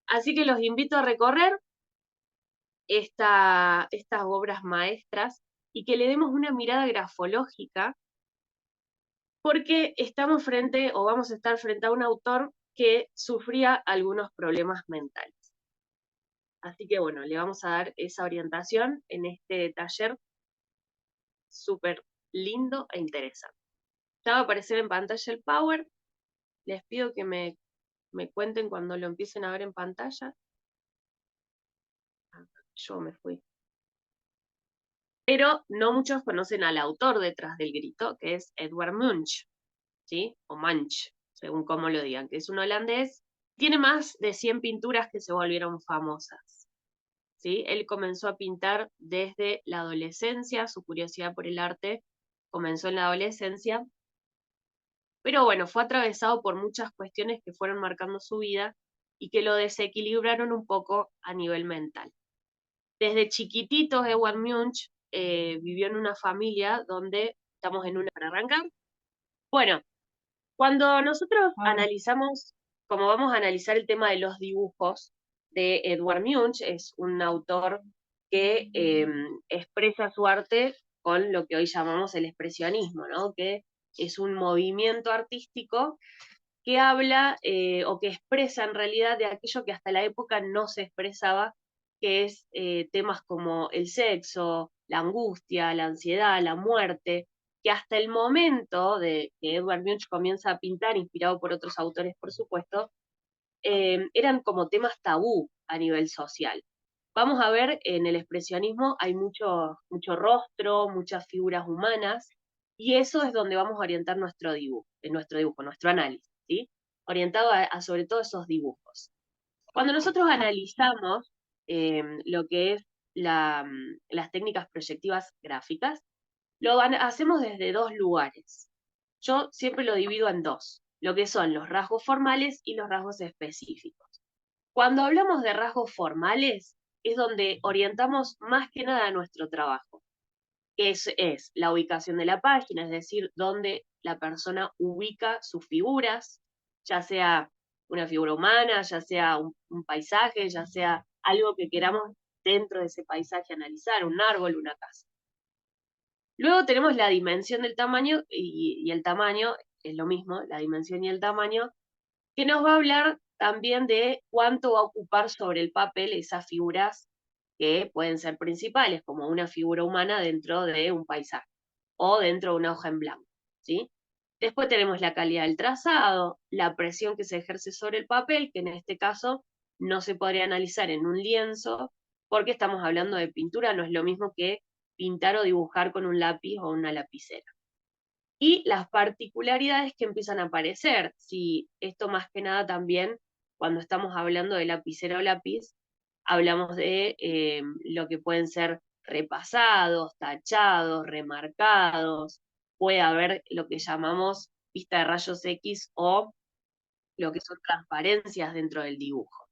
Así que los invito a recorrer estas obras maestras y que le demos una mirada grafológica, porque estamos frente, o vamos a estar frente a un autor que sufría algunos problemas mentales. Así que bueno, le vamos a dar esa orientación en este taller súper lindo e interesante. Ya va a aparecer en pantalla el Power. Les pido que me cuenten cuando lo empiecen a ver en pantalla. Yo me fui. Pero no muchos conocen al autor detrás del grito, que es Edvard Munch, ¿sí? O Munch, según cómo lo digan, que es un holandés. Tiene más de 100 pinturas que se volvieron famosas, ¿sí? Él comenzó a pintar desde la adolescencia, su curiosidad por el arte comenzó en la adolescencia, pero bueno, fue atravesado por muchas cuestiones que fueron marcando su vida y que lo desequilibraron un poco a nivel mental. Desde chiquitito, Edvard Munch vivió en una familia donde estamos en una para arrancar. Bueno, cuando nosotros analizamos, como vamos a analizar el tema de los dibujos de Edvard Munch, es un autor que expresa su arte con lo que hoy llamamos el expresionismo, ¿no? Que es un movimiento artístico que habla o que expresa en realidad de aquello que hasta la época no se expresaba, que es temas como el sexo, la angustia, la ansiedad, la muerte, que hasta el momento de que Edvard Munch comienza a pintar, inspirado por otros autores, por supuesto, eran como temas tabú a nivel social. Vamos a ver, en el expresionismo hay mucho rostro, muchas figuras humanas, y eso es donde vamos a orientar nuestro dibujo, nuestro análisis, ¿sí? Orientado a sobre todo esos dibujos. Cuando nosotros analizamos lo que es las técnicas proyectivas gráficas, hacemos desde dos lugares. Yo siempre lo divido en dos, lo que son los rasgos formales y los rasgos específicos. Cuando hablamos de rasgos formales, es donde orientamos más que nada nuestro trabajo, que es la ubicación de la página, es decir, donde la persona ubica sus figuras, ya sea una figura humana, ya sea un paisaje, ya sea algo que queramos dentro de ese paisaje analizar, un árbol, una casa. Luego tenemos la dimensión del tamaño y el tamaño, es lo mismo, la dimensión y el tamaño, que nos va a hablar también de cuánto va a ocupar sobre el papel esas figuras que pueden ser principales, como una figura humana dentro de un paisaje o dentro de una hoja en blanco, ¿sí? Después tenemos la calidad del trazado, la presión que se ejerce sobre el papel, que en este caso no se podría analizar en un lienzo, porque estamos hablando de pintura, no es lo mismo que pintar o dibujar con un lápiz o una lapicera. Y las particularidades que empiezan a aparecer, si esto más que nada también, cuando estamos hablando de lapicera o lápiz, hablamos de lo que pueden ser repasados, tachados, remarcados, puede haber lo que llamamos vista de rayos X o lo que son transparencias dentro del dibujo.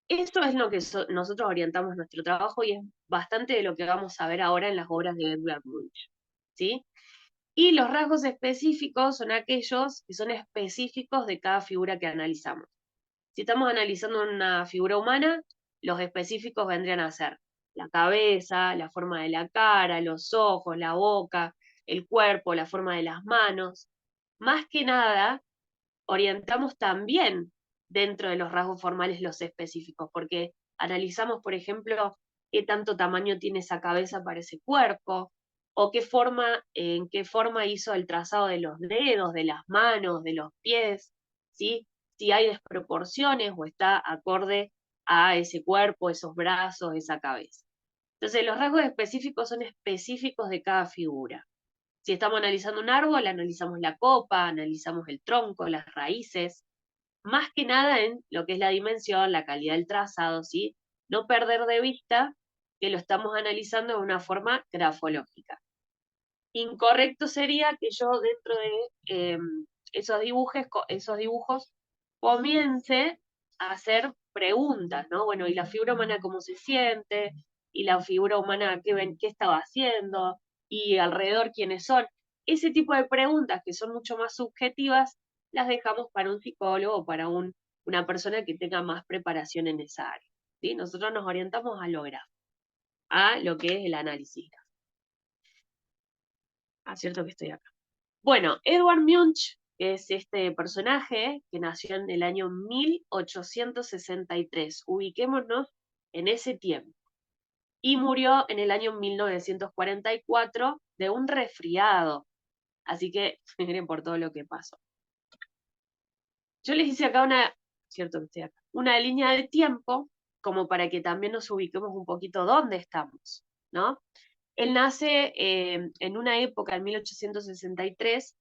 Eso es lo que nosotros orientamos nuestro trabajo y es bastante de lo que vamos a ver ahora en las obras de Edvard Munch, ¿sí? Y los rasgos específicos son aquellos que son específicos de cada figura que analizamos. Si estamos analizando una figura humana, los específicos vendrían a ser la cabeza, la forma de la cara, los ojos, la boca, el cuerpo, la forma de las manos. Más que nada, orientamos también dentro de los rasgos formales los específicos, porque analizamos, por ejemplo, qué tanto tamaño tiene esa cabeza para ese cuerpo, o en qué forma hizo el trazado de los dedos, de las manos, de los pies, ¿sí? Si hay desproporciones o está acorde a ese cuerpo, esos brazos, esa cabeza. Entonces, los rasgos específicos son específicos de cada figura. Si estamos analizando un árbol, analizamos la copa, analizamos el tronco, las raíces, más que nada en lo que es la dimensión, la calidad del trazado, ¿sí? No perder de vista que lo estamos analizando de una forma grafológica. Incorrecto sería que yo dentro de esos dibujos comience a hacer preguntas, ¿no? Bueno, ¿y la figura humana cómo se siente? ¿Y la figura humana qué estaba haciendo? ¿Y alrededor quiénes son? Ese tipo de preguntas que son mucho más subjetivas, las dejamos para un psicólogo o para un una persona que tenga más preparación en esa área. ¿Sí? Nosotros nos orientamos a lo gráfico, a lo que es el análisis gráfico. Ah, cierto que estoy acá. Bueno, Edward Munch, que es este personaje que nació en el año 1863, ubiquémonos en ese tiempo, y murió en el año 1944 de un resfriado. Así que miren por todo lo que pasó. Yo les hice acá cierto que estoy acá, una línea de tiempo como para que también nos ubiquemos un poquito dónde estamos, ¿no? Él nace en una época, en 1863,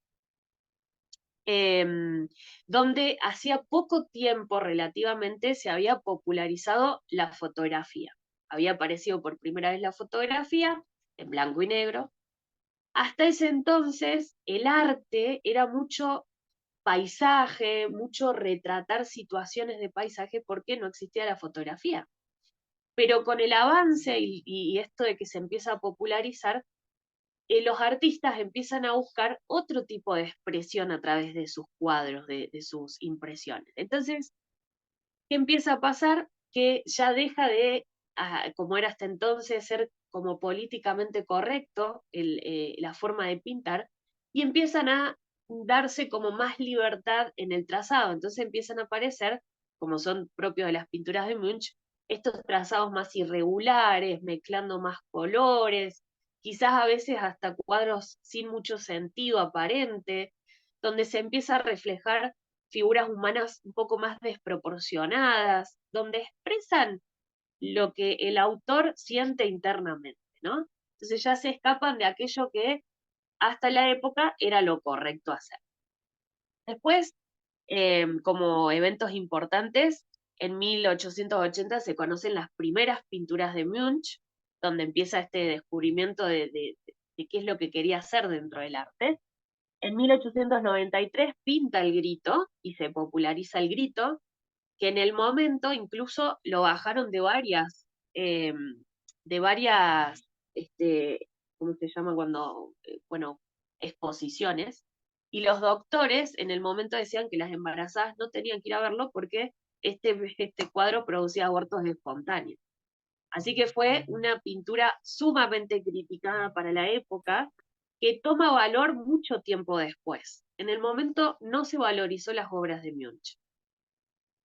donde hacía poco tiempo relativamente se había popularizado la fotografía. Había aparecido por primera vez la fotografía en blanco y negro. Hasta ese entonces el arte era mucho paisaje, mucho retratar situaciones de paisaje porque no existía la fotografía. Pero con el avance y esto de que se empieza a popularizar, los artistas empiezan a buscar otro tipo de expresión a través de sus cuadros, de sus impresiones. Entonces, ¿qué empieza a pasar? Que ya deja de, como era hasta entonces, ser como políticamente correcto la forma de pintar, y empiezan a darse como más libertad en el trazado. Entonces empiezan a aparecer, como son propios de las pinturas de Munch, estos trazados más irregulares, mezclando más colores, quizás a veces hasta cuadros sin mucho sentido aparente, donde se empieza a reflejar figuras humanas un poco más desproporcionadas, donde expresan lo que el autor siente internamente, ¿no? Entonces ya se escapan de aquello que hasta la época era lo correcto hacer. Después, como eventos importantes, en 1880 se conocen las primeras pinturas de Munch, donde empieza este descubrimiento de qué es lo que quería hacer dentro del arte. En 1893 pinta el grito y se populariza el grito, que en el momento incluso lo bajaron eh, de varias, ¿cómo se llama cuando? Bueno, exposiciones, y los doctores en el momento decían que las embarazadas no tenían que ir a verlo porque este cuadro producía abortos espontáneos. Así que fue una pintura sumamente criticada para la época, que toma valor mucho tiempo después. En el momento no se valorizó las obras de Munch.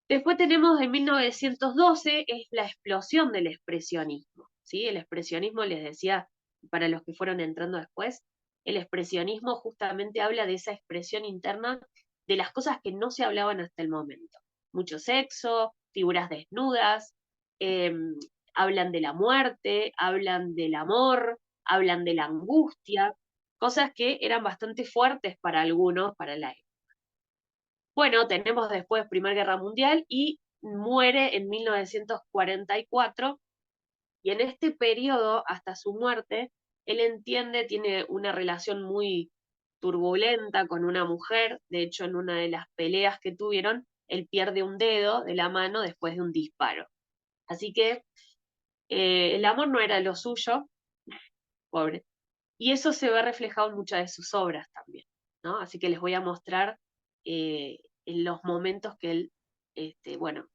Después tenemos en 1912, es la explosión del expresionismo. ¿Sí? El expresionismo, les decía, para los que fueron entrando después, el expresionismo justamente habla de esa expresión interna de las cosas que no se hablaban hasta el momento. Mucho sexo, figuras desnudas, eh, hablan de la muerte, hablan del amor, hablan de la angustia, cosas que eran bastante fuertes para algunos, para la época. Bueno, tenemos después Primera Guerra Mundial y muere en 1944, y en este periodo, hasta su muerte, él entiende, tiene una relación muy turbulenta con una mujer. De hecho, en una de las peleas que tuvieron, él pierde un dedo de la mano después de un disparo. Así que el amor no era lo suyo, pobre. Y eso se ve reflejado en muchas de sus obras también, ¿no? Así que les voy a mostrar en los momentos que él, bueno,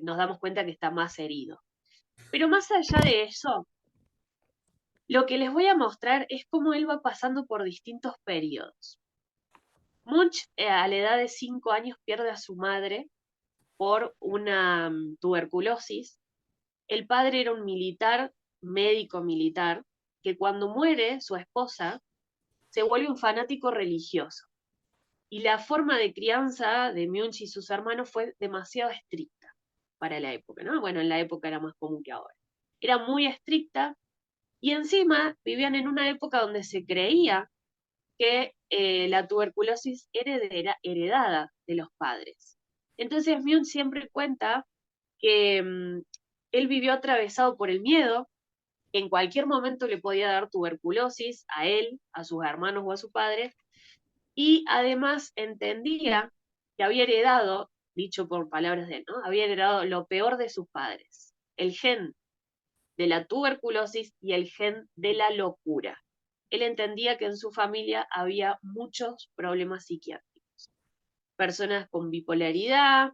nos damos cuenta que está más herido. Pero más allá de eso, lo que les voy a mostrar es cómo él va pasando por distintos periodos. Munch, a la edad de 5 años, pierde a su madre por una tuberculosis. El padre era un militar, médico militar, que cuando muere su esposa, se vuelve un fanático religioso. Y la forma de crianza de Munch y sus hermanos fue demasiado estricta para la época, ¿no? Bueno, en la época era más común que ahora. Era muy estricta, y encima vivían en una época donde se creía que la tuberculosis era heredada de los padres. Entonces Munch siempre cuenta que él vivió atravesado por el miedo, que en cualquier momento le podía dar tuberculosis a él, a sus hermanos o a su padre, y además entendía que había heredado, dicho por palabras de él, ¿no? Había heredado lo peor de sus padres, el gen de la tuberculosis y el gen de la locura. Él entendía que en su familia había muchos problemas psiquiátricos. personas con bipolaridad,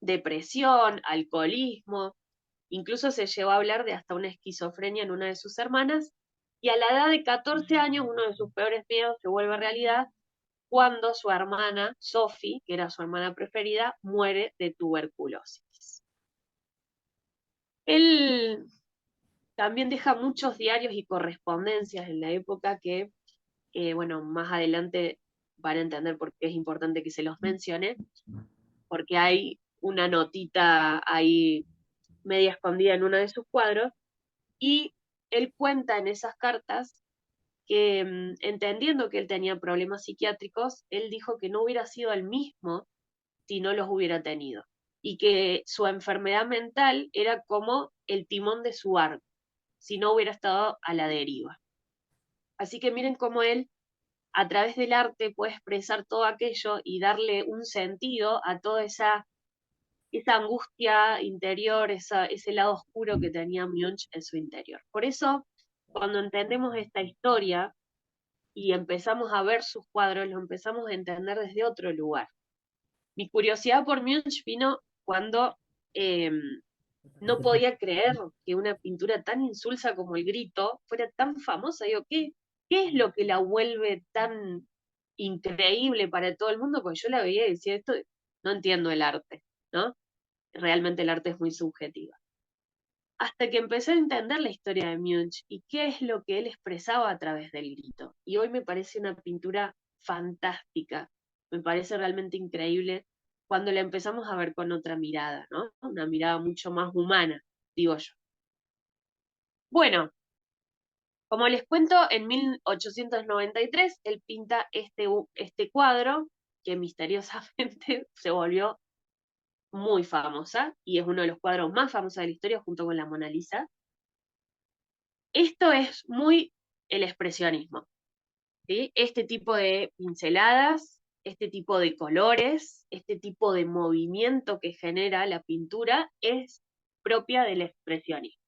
depresión, alcoholismo, incluso se llegó a hablar de hasta una esquizofrenia en una de sus hermanas, y a la edad de 14 años uno de sus peores miedos se vuelve realidad cuando su hermana, Sophie, que era su hermana preferida, muere de tuberculosis. Él también deja muchos diarios y correspondencias en la época que, bueno, más adelante van a entender por qué es importante que se los mencione, porque hay una notita ahí media escondida en uno de sus cuadros, y él cuenta en esas cartas que entendiendo que él tenía problemas psiquiátricos, él dijo que no hubiera sido el mismo si no los hubiera tenido, y que su enfermedad mental era como el timón de su barco, si no hubiera estado a la deriva. Así que miren cómo él, a través del arte, puede expresar todo aquello y darle un sentido a toda esa angustia interior, ese lado oscuro que tenía Munch en su interior. Por eso, cuando entendemos esta historia y empezamos a ver sus cuadros, lo empezamos a entender desde otro lugar. Mi curiosidad por Munch vino cuando eh, no podía creer que una pintura tan insulsa como El Grito fuera tan famosa. Digo, ¿qué es lo que la vuelve tan increíble para todo el mundo? Porque yo la veía y decía, esto no entiendo el arte, ¿no? Realmente el arte es muy subjetivo. Hasta que empecé a entender la historia de Munch y qué es lo que él expresaba a través del grito. Y hoy me parece una pintura fantástica, me parece realmente increíble cuando la empezamos a ver con otra mirada, ¿no? Una mirada mucho más humana, digo yo. Bueno, como les cuento, en 1893 él pinta este cuadro que misteriosamente se volvió muy famosa y es uno de los cuadros más famosos de la historia junto con la Mona Lisa. Esto es muy el expresionismo, ¿sí? Este tipo de pinceladas, este tipo de colores, este tipo de movimiento que genera la pintura es propia del expresionismo.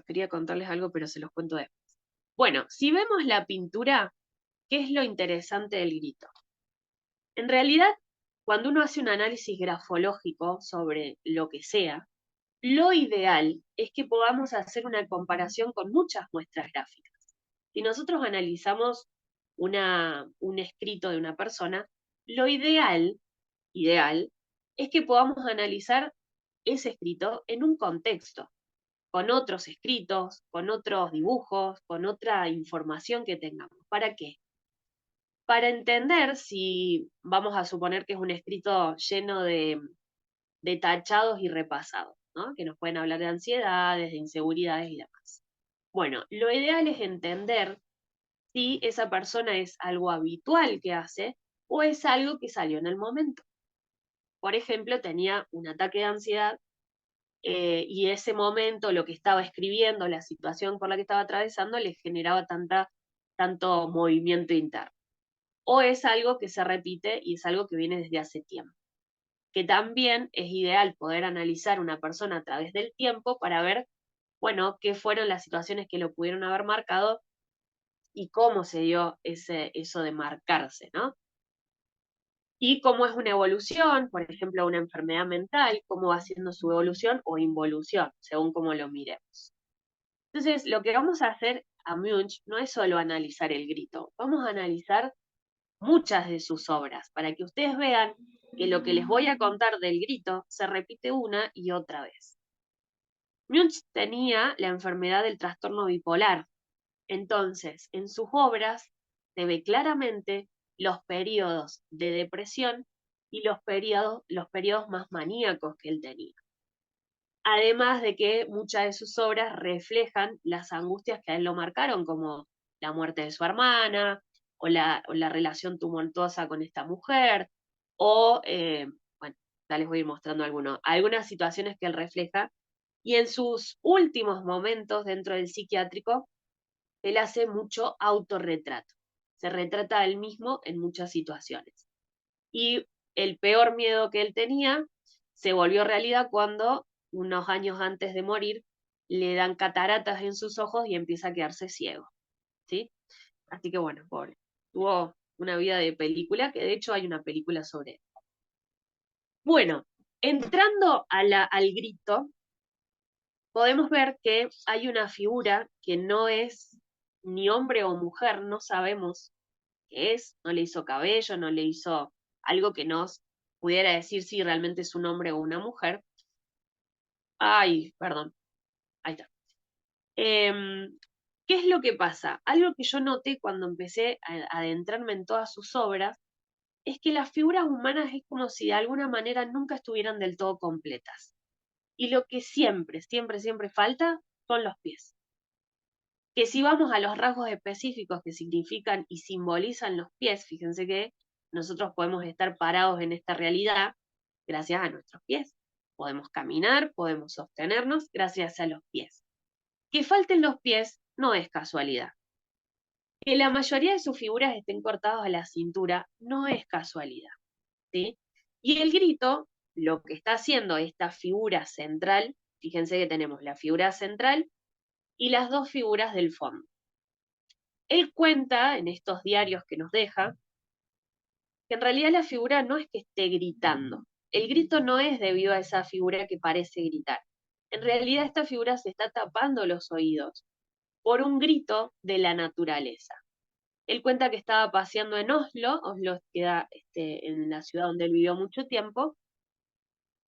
Quería contarles algo, pero se los cuento después. Bueno, si vemos la pintura, ¿qué es lo interesante del grito? En realidad, cuando uno hace un análisis grafológico sobre lo que sea, lo ideal es que podamos hacer una comparación con muchas muestras gráficas. Si nosotros analizamos un escrito de una persona, lo ideal, es que podamos analizar ese escrito en un contexto, con otros escritos, con otros dibujos, con otra información que tengamos. ¿Para qué? Para entender si vamos a suponer que es un escrito lleno de tachados y repasados, ¿no? Que nos pueden hablar de ansiedades, de inseguridades y demás. Bueno, lo ideal es entender si esa persona es algo habitual que hace o es algo que salió en el momento. Por ejemplo, tenía un ataque de ansiedad y ese momento, lo que estaba escribiendo, la situación por la que estaba atravesando, le generaba tanto movimiento interno. O es algo que se repite y es algo que viene desde hace tiempo. Que también es ideal poder analizar una persona a través del tiempo para ver, bueno, qué fueron las situaciones que lo pudieron haber marcado y cómo se dio eso de marcarse, ¿no? Y cómo es una evolución, por ejemplo, una enfermedad mental, cómo va siendo su evolución o involución, según cómo lo miremos. Entonces, lo que vamos a hacer a Munch no es solo analizar el grito, vamos a analizar muchas de sus obras, para que ustedes vean que lo que les voy a contar del grito se repite una y otra vez. Munch tenía la enfermedad del trastorno bipolar, entonces en sus obras se ve claramente los periodos de depresión y los periodos más maníacos que él tenía. Además de que muchas de sus obras reflejan las angustias que a él lo marcaron, como la muerte de su hermana, o la relación tumultuosa con esta mujer, bueno, ya les voy a ir mostrando algunas situaciones que él refleja. Y en sus últimos momentos dentro del psiquiátrico, él hace mucho autorretrato. Se retrata a él mismo en muchas situaciones. Y el peor miedo que él tenía se volvió realidad cuando, unos años antes de morir, le dan cataratas en sus ojos y empieza a quedarse ciego. ¿sí? Así que bueno, pobre. Tuvo una vida de película, que de hecho hay una película sobre él. Bueno, entrando al grito, podemos ver que hay una figura que no es ni hombre o mujer, no sabemos qué es, no le hizo cabello, no le hizo algo que nos pudiera decir si realmente es un hombre o una mujer. Ay, perdón, ahí está. ¿Qué es lo que pasa? Algo que yo noté cuando empecé a adentrarme en todas sus obras es que las figuras humanas es como si de alguna manera nunca estuvieran del todo completas. Y lo que siempre, siempre, siempre falta son los pies. Que si vamos a los rasgos específicos que significan y simbolizan los pies, fíjense que nosotros podemos estar parados en esta realidad gracias a nuestros pies. Podemos caminar, podemos sostenernos gracias a los pies. Que falten los pies no es casualidad. Que la mayoría de sus figuras estén cortadas a la cintura no es casualidad, ¿sí? Y el grito, lo que está haciendo esta figura central, fíjense que tenemos la figura central y las dos figuras del fondo. Él cuenta en estos diarios que nos deja que en realidad la figura no es que esté gritando. El grito no es debido a esa figura que parece gritar. En realidad esta figura se está tapando los oídos por un grito de la naturaleza. Él cuenta que estaba paseando en Oslo, Oslo queda en la ciudad donde él vivió mucho tiempo,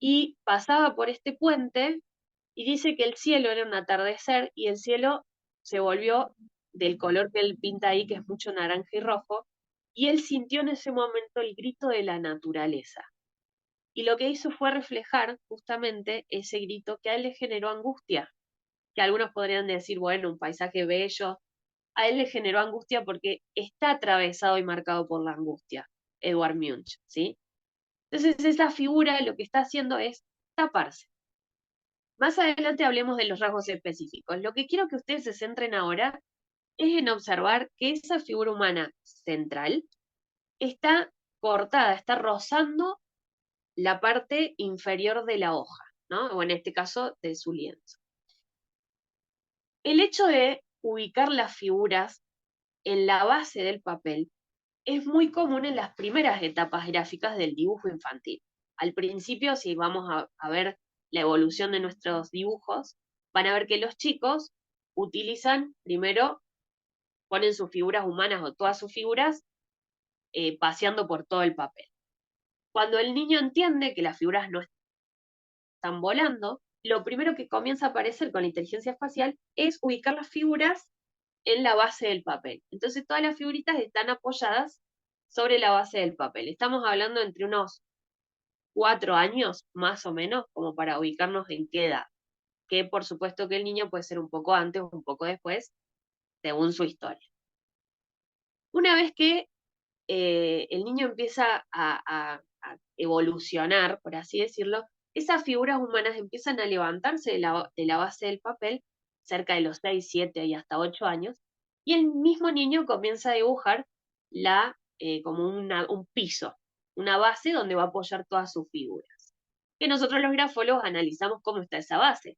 y pasaba por este puente y dice que el cielo era un atardecer y el cielo se volvió del color que él pinta ahí, que es mucho naranja y rojo, y él sintió en ese momento el grito de la naturaleza. Y lo que hizo fue reflejar justamente ese grito que a él le generó angustia, que algunos podrían decir, bueno, un paisaje bello, a él le generó angustia porque está atravesado y marcado por la angustia, Edvard Munch, ¿sí? Entonces esa figura lo que está haciendo es taparse. Más adelante hablemos de los rasgos específicos. Lo que quiero que ustedes se centren ahora es en observar que esa figura humana central está cortada, está rozando la parte inferior de la hoja, ¿no? O en este caso de su lienzo. El hecho de ubicar las figuras en la base del papel es muy común en las primeras etapas gráficas del dibujo infantil. Al principio, si vamos a ver la evolución de nuestros dibujos, van a ver que los chicos utilizan, primero, ponen sus figuras humanas o todas sus figuras paseando por todo el papel. Cuando el niño entiende que las figuras no están volando, lo primero que comienza a aparecer con la inteligencia espacial es ubicar las figuras en la base del papel. Entonces todas las figuritas están apoyadas sobre la base del papel. Estamos hablando entre unos 4 años, más o menos, como para ubicarnos en qué edad. Que por supuesto que el niño puede ser un poco antes o un poco después, según su historia. Una vez que el niño empieza a evolucionar, por así decirlo, esas figuras humanas empiezan a levantarse de la base del papel, cerca de los 6, 7 y hasta 8 años, y el mismo niño comienza a dibujar como un piso, una base donde va a apoyar todas sus figuras. Que nosotros los grafólogos analizamos cómo está esa base.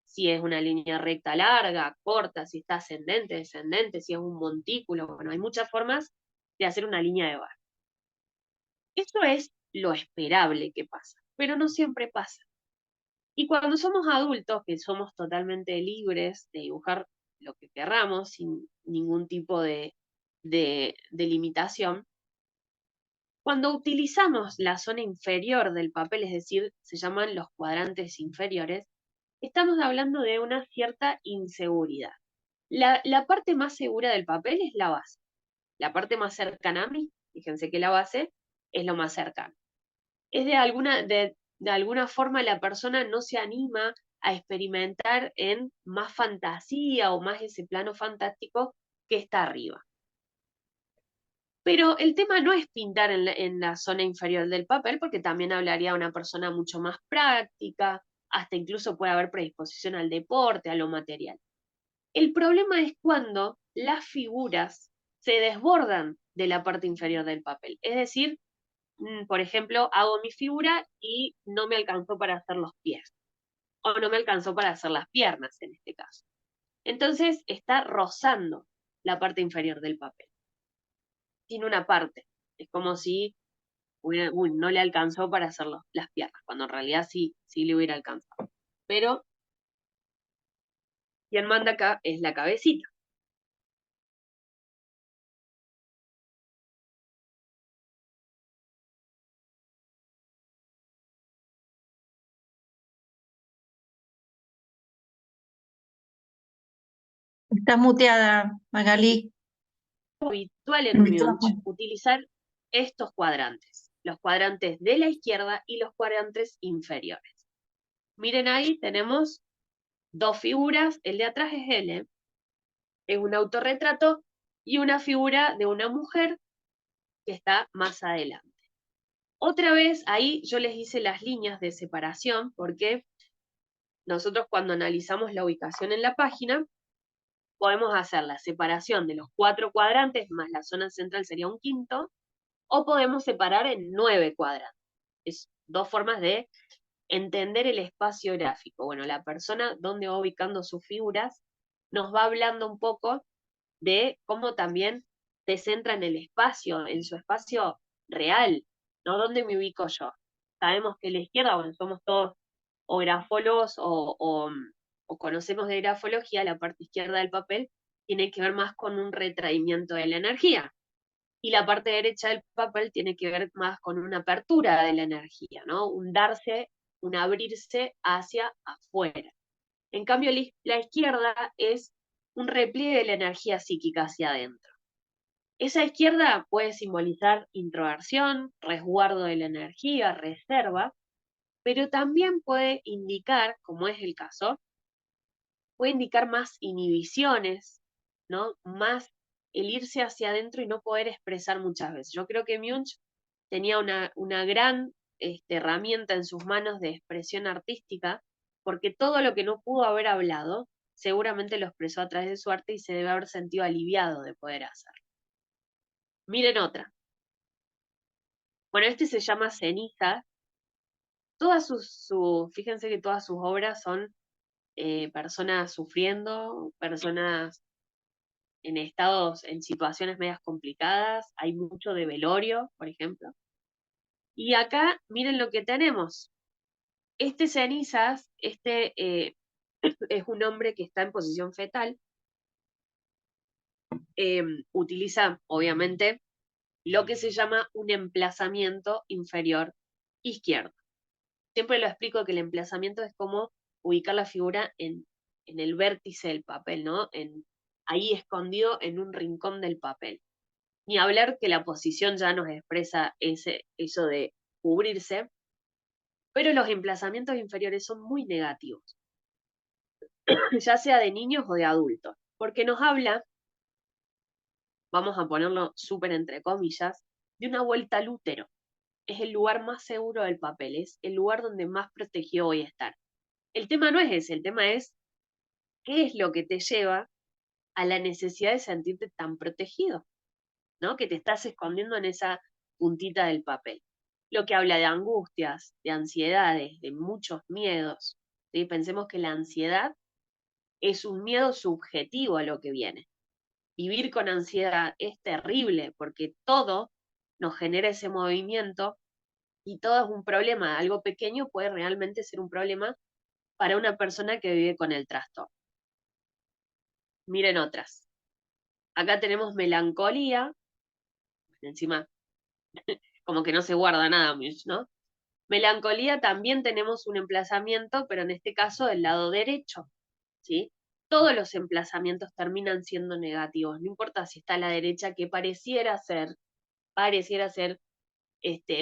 Si es una línea recta larga, corta, si está ascendente, descendente, si es un montículo. Bueno, hay muchas formas de hacer una línea de barra. Eso es lo esperable que pasa, pero no siempre pasa. Y cuando somos adultos, que somos totalmente libres de dibujar lo que querramos, sin ningún tipo de limitación, cuando utilizamos la zona inferior del papel, es decir, se llaman los cuadrantes inferiores, estamos hablando de una cierta inseguridad. La parte más segura del papel es la base. La parte más cercana a mí, fíjense que la base es lo más cercano. Es de alguna forma la persona no se anima a experimentar en más fantasía o más ese plano fantástico que está arriba. Pero el tema no es pintar en la zona inferior del papel, porque también hablaría de una persona mucho más práctica, hasta incluso puede haber predisposición al deporte, a lo material. El problema es cuando las figuras se desbordan de la parte inferior del papel. Es decir, por ejemplo, hago mi figura y no me alcanzó para hacer los pies, o no me alcanzó para hacer las piernas en este caso. Entonces está rozando la parte inferior del papel. Tiene una parte. Es como si no le alcanzó para hacer las piernas, cuando en realidad sí le hubiera alcanzado. Pero quien manda acá es la cabecita. Estás muteada, Magalí. Habitual El en Munch micrófono. utilizar estos cuadrantes, los cuadrantes de la izquierda y los cuadrantes inferiores. Miren ahí, tenemos dos figuras, el de atrás es él, es un autorretrato, y una figura de una mujer que está más adelante. Otra vez, ahí yo les hice las líneas de separación, porque nosotros cuando analizamos la ubicación en la página, podemos hacer la separación de los 4 cuadrantes, más la zona central sería un quinto, o podemos separar en 9 cuadrantes. Es dos formas de entender el espacio gráfico. Bueno, la persona donde va ubicando sus figuras nos va hablando un poco de cómo también se centra en el espacio, en su espacio real, ¿no? ¿Dónde me ubico yo? Sabemos que la izquierda, bueno, somos todos o grafólogos o conocemos de grafología, la parte izquierda del papel tiene que ver más con un retraimiento de la energía. Y la parte derecha del papel tiene que ver más con una apertura de la energía, ¿no? Un darse, un abrirse hacia afuera. En cambio, la izquierda es un repliegue de la energía psíquica hacia adentro. Esa izquierda puede simbolizar introversión, resguardo de la energía, reserva, pero también puede indicar, como es el caso, puede indicar más inhibiciones, ¿no? Más el irse hacia adentro y no poder expresar muchas veces. Yo creo que Munch tenía una gran herramienta en sus manos de expresión artística, porque todo lo que no pudo haber hablado, seguramente lo expresó a través de su arte y se debe haber sentido aliviado de poder hacerlo. Miren otra. Bueno, este se llama Ceniza. Fíjense que todas sus obras son personas sufriendo, personas en en situaciones medias complicadas, hay mucho de velorio, por ejemplo. Y acá, miren lo que tenemos. Este cenizas, es un hombre que está en posición fetal, utiliza, obviamente, lo que se llama un emplazamiento inferior izquierdo. Siempre lo explico que el emplazamiento es como ubicar la figura en el vértice del papel, ¿no? Ahí escondido en un rincón del papel. Ni hablar que la posición ya nos expresa eso de cubrirse, pero los emplazamientos inferiores son muy negativos, ya sea de niños o de adultos, porque nos habla, vamos a ponerlo súper entre comillas, de una vuelta al útero. Es el lugar más seguro del papel, es el lugar donde más protegido voy a estar. El tema no es ese, el tema es qué es lo que te lleva a la necesidad de sentirte tan protegido, ¿no? Que te estás escondiendo en esa puntita del papel. Lo que habla de angustias, de ansiedades, de muchos miedos. ¿Sí? Pensemos que la ansiedad es un miedo subjetivo a lo que viene. Vivir con ansiedad es terrible porque todo nos genera ese movimiento y todo es un problema. Algo pequeño puede realmente ser un problema para una persona que vive con el trastorno. Miren otras. Acá tenemos melancolía, encima como que no se guarda nada, ¿no? Melancolía también tenemos un emplazamiento, pero en este caso del lado derecho, ¿sí? Todos los emplazamientos terminan siendo negativos, no importa si está a la derecha, que pareciera ser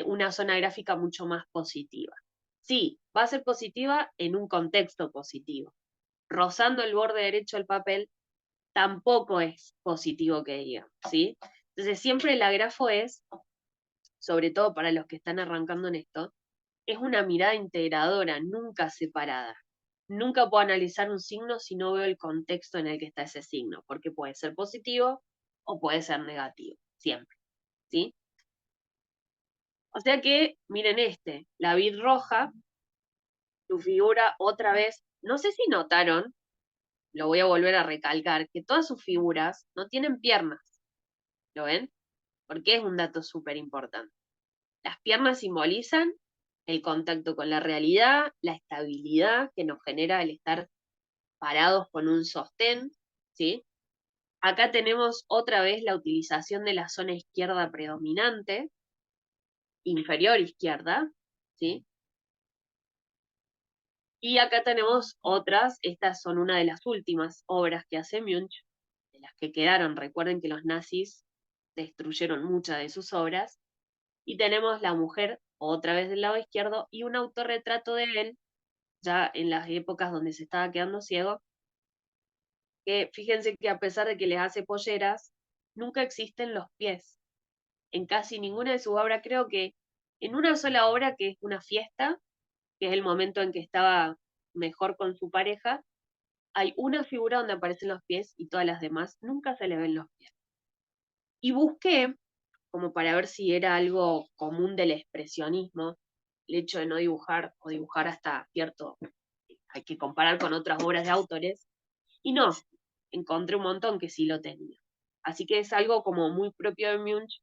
una zona gráfica mucho más positiva. Sí, va a ser positiva en un contexto positivo. Rozando el borde derecho del papel tampoco es positivo que diga, ¿sí? Entonces siempre el grafo es, sobre todo para los que están arrancando en esto, es una mirada integradora, nunca separada. Nunca puedo analizar un signo si no veo el contexto en el que está ese signo, porque puede ser positivo o puede ser negativo, siempre, ¿sí? O sea que, miren la vid roja, tu figura otra vez, no sé si notaron lo voy a volver a recalcar, que todas sus figuras no tienen piernas, ¿lo ven? Porque es un dato súper importante. Las piernas simbolizan el contacto con la realidad, la estabilidad que nos genera el estar parados con un sostén, ¿sí? Acá tenemos otra vez la utilización de la zona izquierda predominante, inferior izquierda, ¿sí? Y acá tenemos otras, estas son una de las últimas obras que hace Munch, de las que quedaron. Recuerden que los nazis destruyeron muchas de sus obras. Y tenemos la mujer, otra vez del lado izquierdo, y un autorretrato de él, ya en las épocas donde se estaba quedando ciego, que fíjense que a pesar de que les hace polleras, nunca existen los pies. En casi ninguna de sus obras, creo que en una sola obra, que es una fiesta, que es el momento en que estaba mejor con su pareja, hay una figura donde aparecen los pies y todas las demás nunca se le ven los pies. Y busqué, como para ver si era algo común del expresionismo, el hecho de no dibujar o dibujar hasta cierto, hay que comparar con otras obras de autores, y no, encontré un montón que sí lo tenía. Así que es algo como muy propio de Munch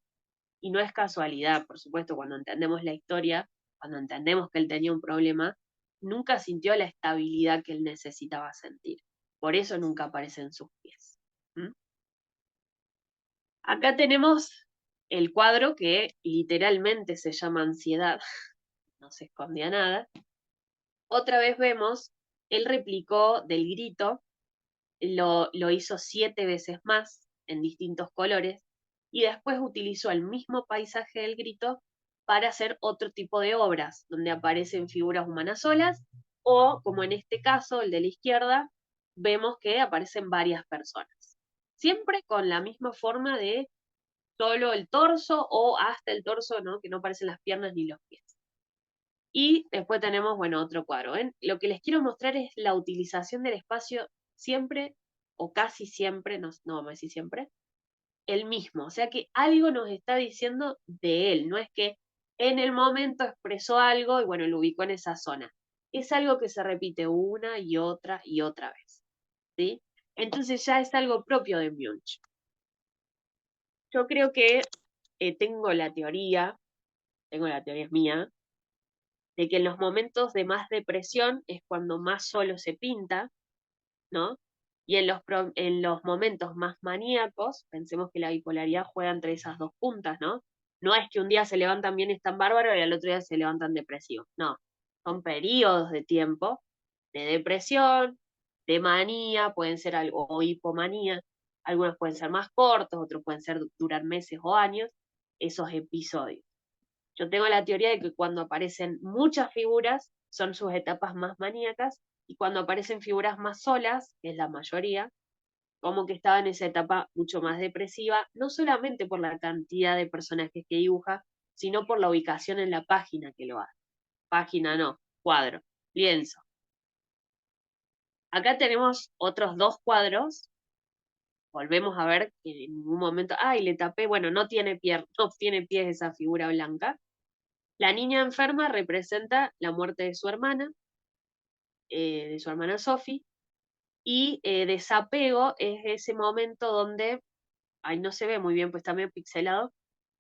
y no es casualidad, por supuesto, cuando entendemos la historia, cuando entendemos que él tenía un problema, nunca sintió la estabilidad que él necesitaba sentir. Por eso nunca aparecen sus pies. ¿Mm? Acá tenemos el cuadro que literalmente se llama Ansiedad, no se escondía nada. Otra vez vemos, él replicó del grito, lo hizo 7 veces más en distintos colores y después utilizó el mismo paisaje del grito para hacer otro tipo de obras, donde aparecen figuras humanas solas o, como en este caso, el de la izquierda, vemos que aparecen varias personas. Siempre con la misma forma de solo el torso o hasta el torso, ¿no? Que no aparecen las piernas ni los pies. Y después tenemos, bueno, otro cuadro. ¿Ven? Lo que les quiero mostrar es la utilización del espacio siempre o casi siempre, no, no vamos a decir siempre, el mismo. O sea que algo nos está diciendo de él. No es que en el momento expresó algo y bueno, lo ubicó en esa zona. Es algo que se repite una y otra vez. ¿Sí? Entonces ya es algo propio de Munch. Yo creo que tengo la teoría es mía, de que en los momentos de más depresión es cuando más solo se pinta, ¿no? Y en los momentos más maníacos, pensemos que la bipolaridad juega entre esas dos puntas, ¿no? No es que un día se levantan bien y están bárbaros y al otro día se levantan depresivos, no. Son periodos de tiempo de depresión, de manía, pueden ser algo, o hipomanía, algunos pueden ser más cortos, otros pueden ser durar meses o años, esos episodios. Yo tengo la teoría de que cuando aparecen muchas figuras son sus etapas más maníacas y cuando aparecen figuras más solas, que es la mayoría, como que estaba en esa etapa mucho más depresiva, no solamente por la cantidad de personajes que dibuja, sino por la ubicación en la página que lo hace. Página no, cuadro, lienzo. Acá tenemos otros dos cuadros. Volvemos a ver que en ningún momento, ay, le tapé, bueno, no tiene pies esa figura blanca. La niña enferma representa la muerte de su hermana Sophie, y desapego es ese momento donde, ahí no se ve muy bien, pues está medio pixelado,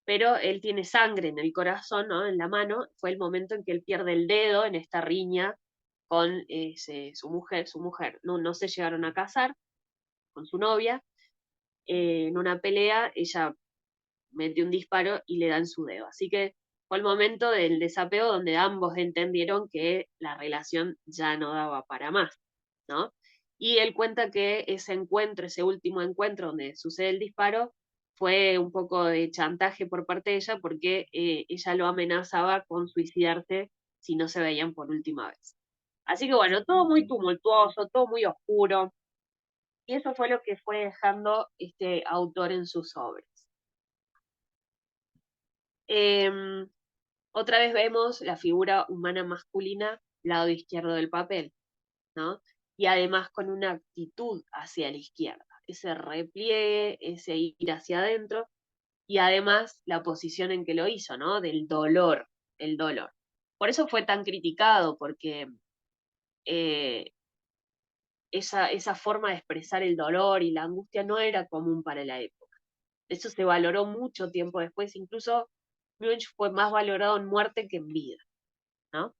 pero él tiene sangre en el corazón, ¿no? En la mano, fue el momento en que él pierde el dedo en esta riña con su mujer, no, no se llegaron a casar con su novia, en una pelea ella mete un disparo y le dan su dedo. Así que fue el momento del desapego donde ambos entendieron que la relación ya no daba para más, ¿no? Y él cuenta que ese encuentro, ese último encuentro donde sucede el disparo, fue un poco de chantaje por parte de ella porque ella lo amenazaba con suicidarse si no se veían por última vez. Así que bueno, todo muy tumultuoso, todo muy oscuro, y eso fue lo que fue dejando este autor en sus obras. Em, Otra vez vemos la figura humana masculina, lado izquierdo del papel, ¿no? Y además con una actitud hacia la izquierda, ese repliegue, ese ir hacia adentro, y además la posición en que lo hizo, ¿no? Del dolor, el dolor. Por eso fue tan criticado, porque eh, esa forma de expresar el dolor y la angustia no era común para la época. Eso se valoró mucho tiempo después, incluso Munch fue más valorado en muerte que en vida, ¿no?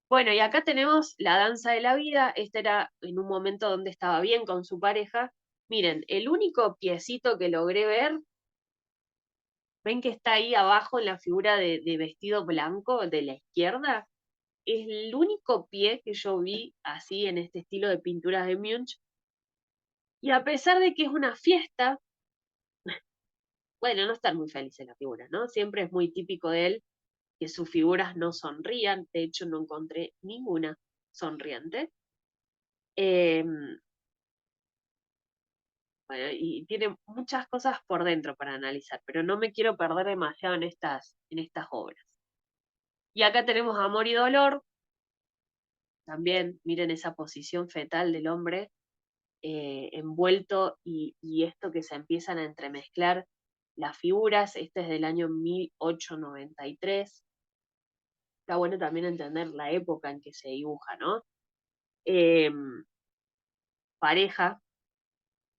Bueno, y acá tenemos la danza de la vida. Este era en un momento donde estaba bien con su pareja. Miren, el único piecito que logré ver, ven que está ahí abajo en la figura de vestido blanco de la izquierda, es el único pie que yo vi así en este estilo de pinturas de Munch. Y a pesar de que es una fiesta, bueno, no están muy felices las figuras, ¿no? Siempre es muy típico de él que sus figuras no sonrían. De hecho, no encontré ninguna sonriente. Em, Bueno, y tiene muchas cosas por dentro para analizar, pero no me quiero perder demasiado en estas obras. Y acá tenemos Amor y Dolor, también miren esa posición fetal del hombre envuelto y esto que se empiezan a entremezclar las figuras. Este es del año 1893. Está bueno también entender la época en que se dibuja, ¿no? Em, Pareja,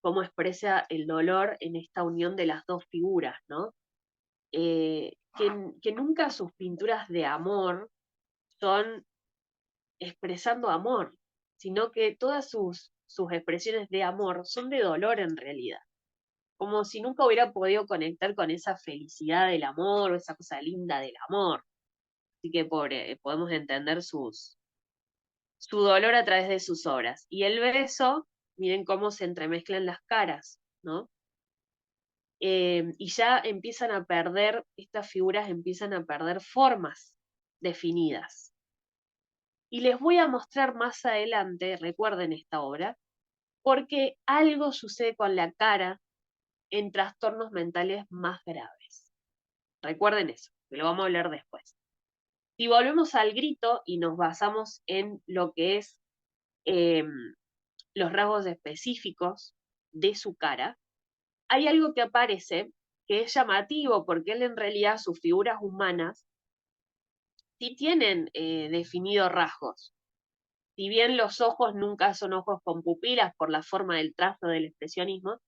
cómo expresa el dolor en esta unión de las dos figuras, ¿no? Que nunca sus pinturas de amor son expresando amor, sino que todas sus expresiones de amor son de dolor en realidad, como si nunca hubiera podido conectar con esa felicidad del amor o esa cosa linda del amor. Así que podemos entender su dolor a través de sus obras. Y el beso, miren cómo se entremezclan las caras, ¿no? Y ya empiezan a perder, estas figuras empiezan a perder formas definidas. Y les voy a mostrar más adelante, recuerden esta obra, porque algo sucede con la cara en trastornos mentales más graves. Recuerden eso, que lo vamos a hablar después. Si volvemos al grito y nos basamos en lo que es eh, los rasgos específicos de su cara, hay algo que aparece que es llamativo porque él en realidad sus figuras humanas sí tienen definidos rasgos. Si bien los ojos nunca son ojos con pupilas por la forma del trazo del expresionismo,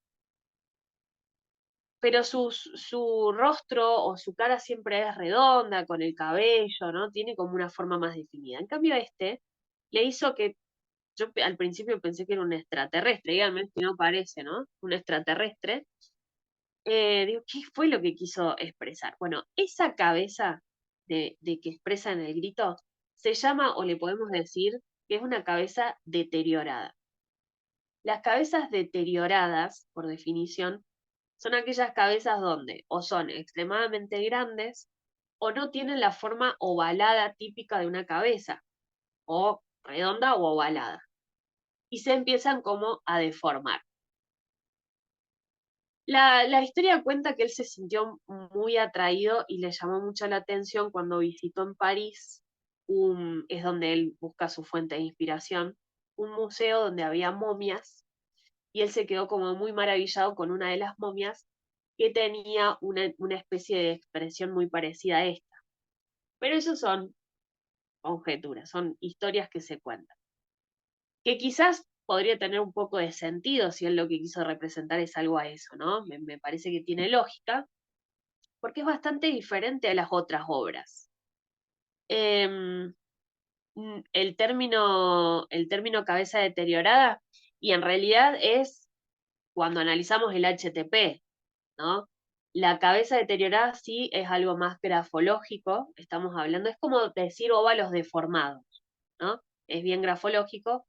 pero su rostro o su cara siempre es redonda, con el cabello, ¿no? Tiene como una forma más definida. En cambio, este le hizo que yo al principio pensé que era un extraterrestre, díganme si no parece, ¿no? Un extraterrestre. Digo, ¿qué fue lo que quiso expresar? Bueno, esa cabeza de que expresa en el grito se llama, o le podemos decir, que es una cabeza deteriorada. Las cabezas deterioradas, por definición, son aquellas cabezas donde o son extremadamente grandes o no tienen la forma ovalada típica de una cabeza, o redonda o ovalada, y se empiezan como a deformar. La historia cuenta que él se sintió muy atraído y le llamó mucho la atención cuando visitó en París, es donde él busca su fuente de inspiración, un museo donde había momias, y él se quedó como muy maravillado con una de las momias que tenía una especie de expresión muy parecida a esta. Pero eso son conjeturas, son historias que se cuentan. Que quizás podría tener un poco de sentido si él lo que quiso representar es algo a eso, ¿no? Me parece que tiene lógica, porque es bastante diferente a las otras obras. Em, el término cabeza deteriorada, y en realidad es cuando analizamos el HTP, ¿no? La cabeza deteriorada sí es algo más grafológico, estamos hablando, es como decir óvalos deformados, ¿no? Es bien grafológico.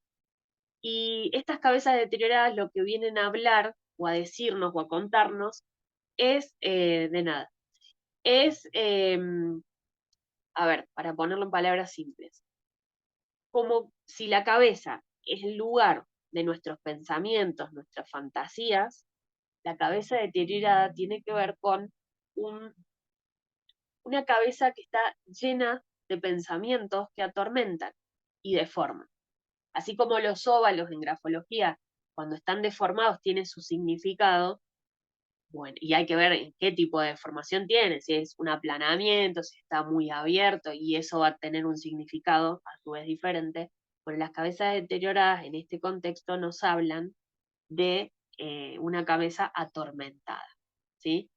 Y estas cabezas deterioradas lo que vienen a hablar, o a decirnos, o a contarnos, es, de nada, es, a ver, para ponerlo en palabras simples, como si la cabeza es el lugar de nuestros pensamientos, nuestras fantasías, la cabeza deteriorada tiene que ver con un una cabeza que está llena de pensamientos que atormentan y deforman. Así como los óvalos en grafología, cuando están deformados, tienen su significado, bueno, y hay que ver en qué tipo de deformación tiene, si es un aplanamiento, si está muy abierto, y eso va a tener un significado a su vez diferente. Bueno, las cabezas deterioradas en este contexto nos hablan de una cabeza atormentada, ¿sí?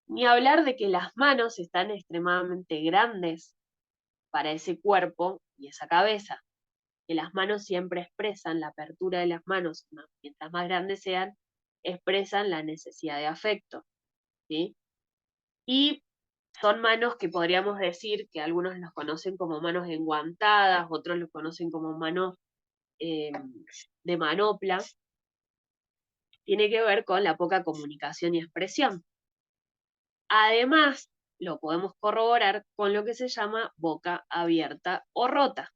Ni hablar de que las manos están extremadamente grandes para ese cuerpo y esa cabeza, que las manos siempre expresan, la apertura de las manos, mientras más grandes sean, expresan la necesidad de afecto, ¿sí? Y son manos que podríamos decir que algunos los conocen como manos enguantadas, otros los conocen como manos eh, de manopla, tiene que ver con la poca comunicación y expresión. Además, lo podemos corroborar con lo que se llama boca abierta o rota,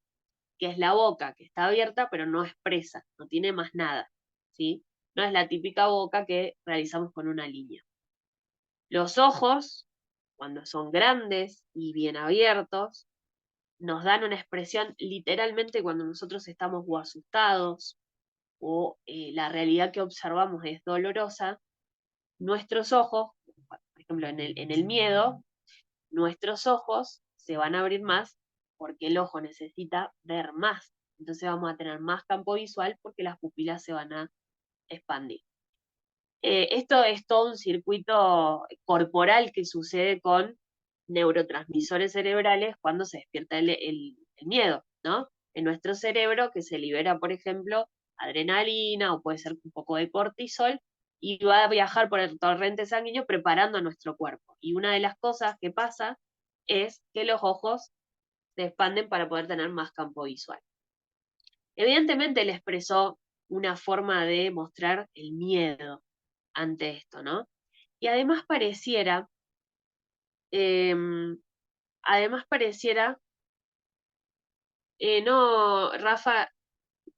que es la boca que está abierta pero no expresa, no tiene más nada, ¿sí? No es la típica boca que realizamos con una línea. Los ojos, cuando son grandes y bien abiertos, nos dan una expresión literalmente cuando nosotros estamos o asustados o la realidad que observamos es dolorosa, nuestros ojos, por ejemplo en el miedo, nuestros ojos se van a abrir más porque el ojo necesita ver más. Entonces vamos a tener más campo visual porque las pupilas se van a expandir. Esto es todo un circuito corporal que sucede con neurotransmisores cerebrales cuando se despierta el miedo, ¿no? En nuestro cerebro que se libera, por ejemplo, adrenalina o puede ser un poco de cortisol y va a viajar por el torrente sanguíneo preparando a nuestro cuerpo. Y una de las cosas que pasa es que los ojos se expanden para poder tener más campo visual. Evidentemente él expresó una forma de mostrar el miedo ante esto, ¿no? Y em, además pareciera, no, Rafa,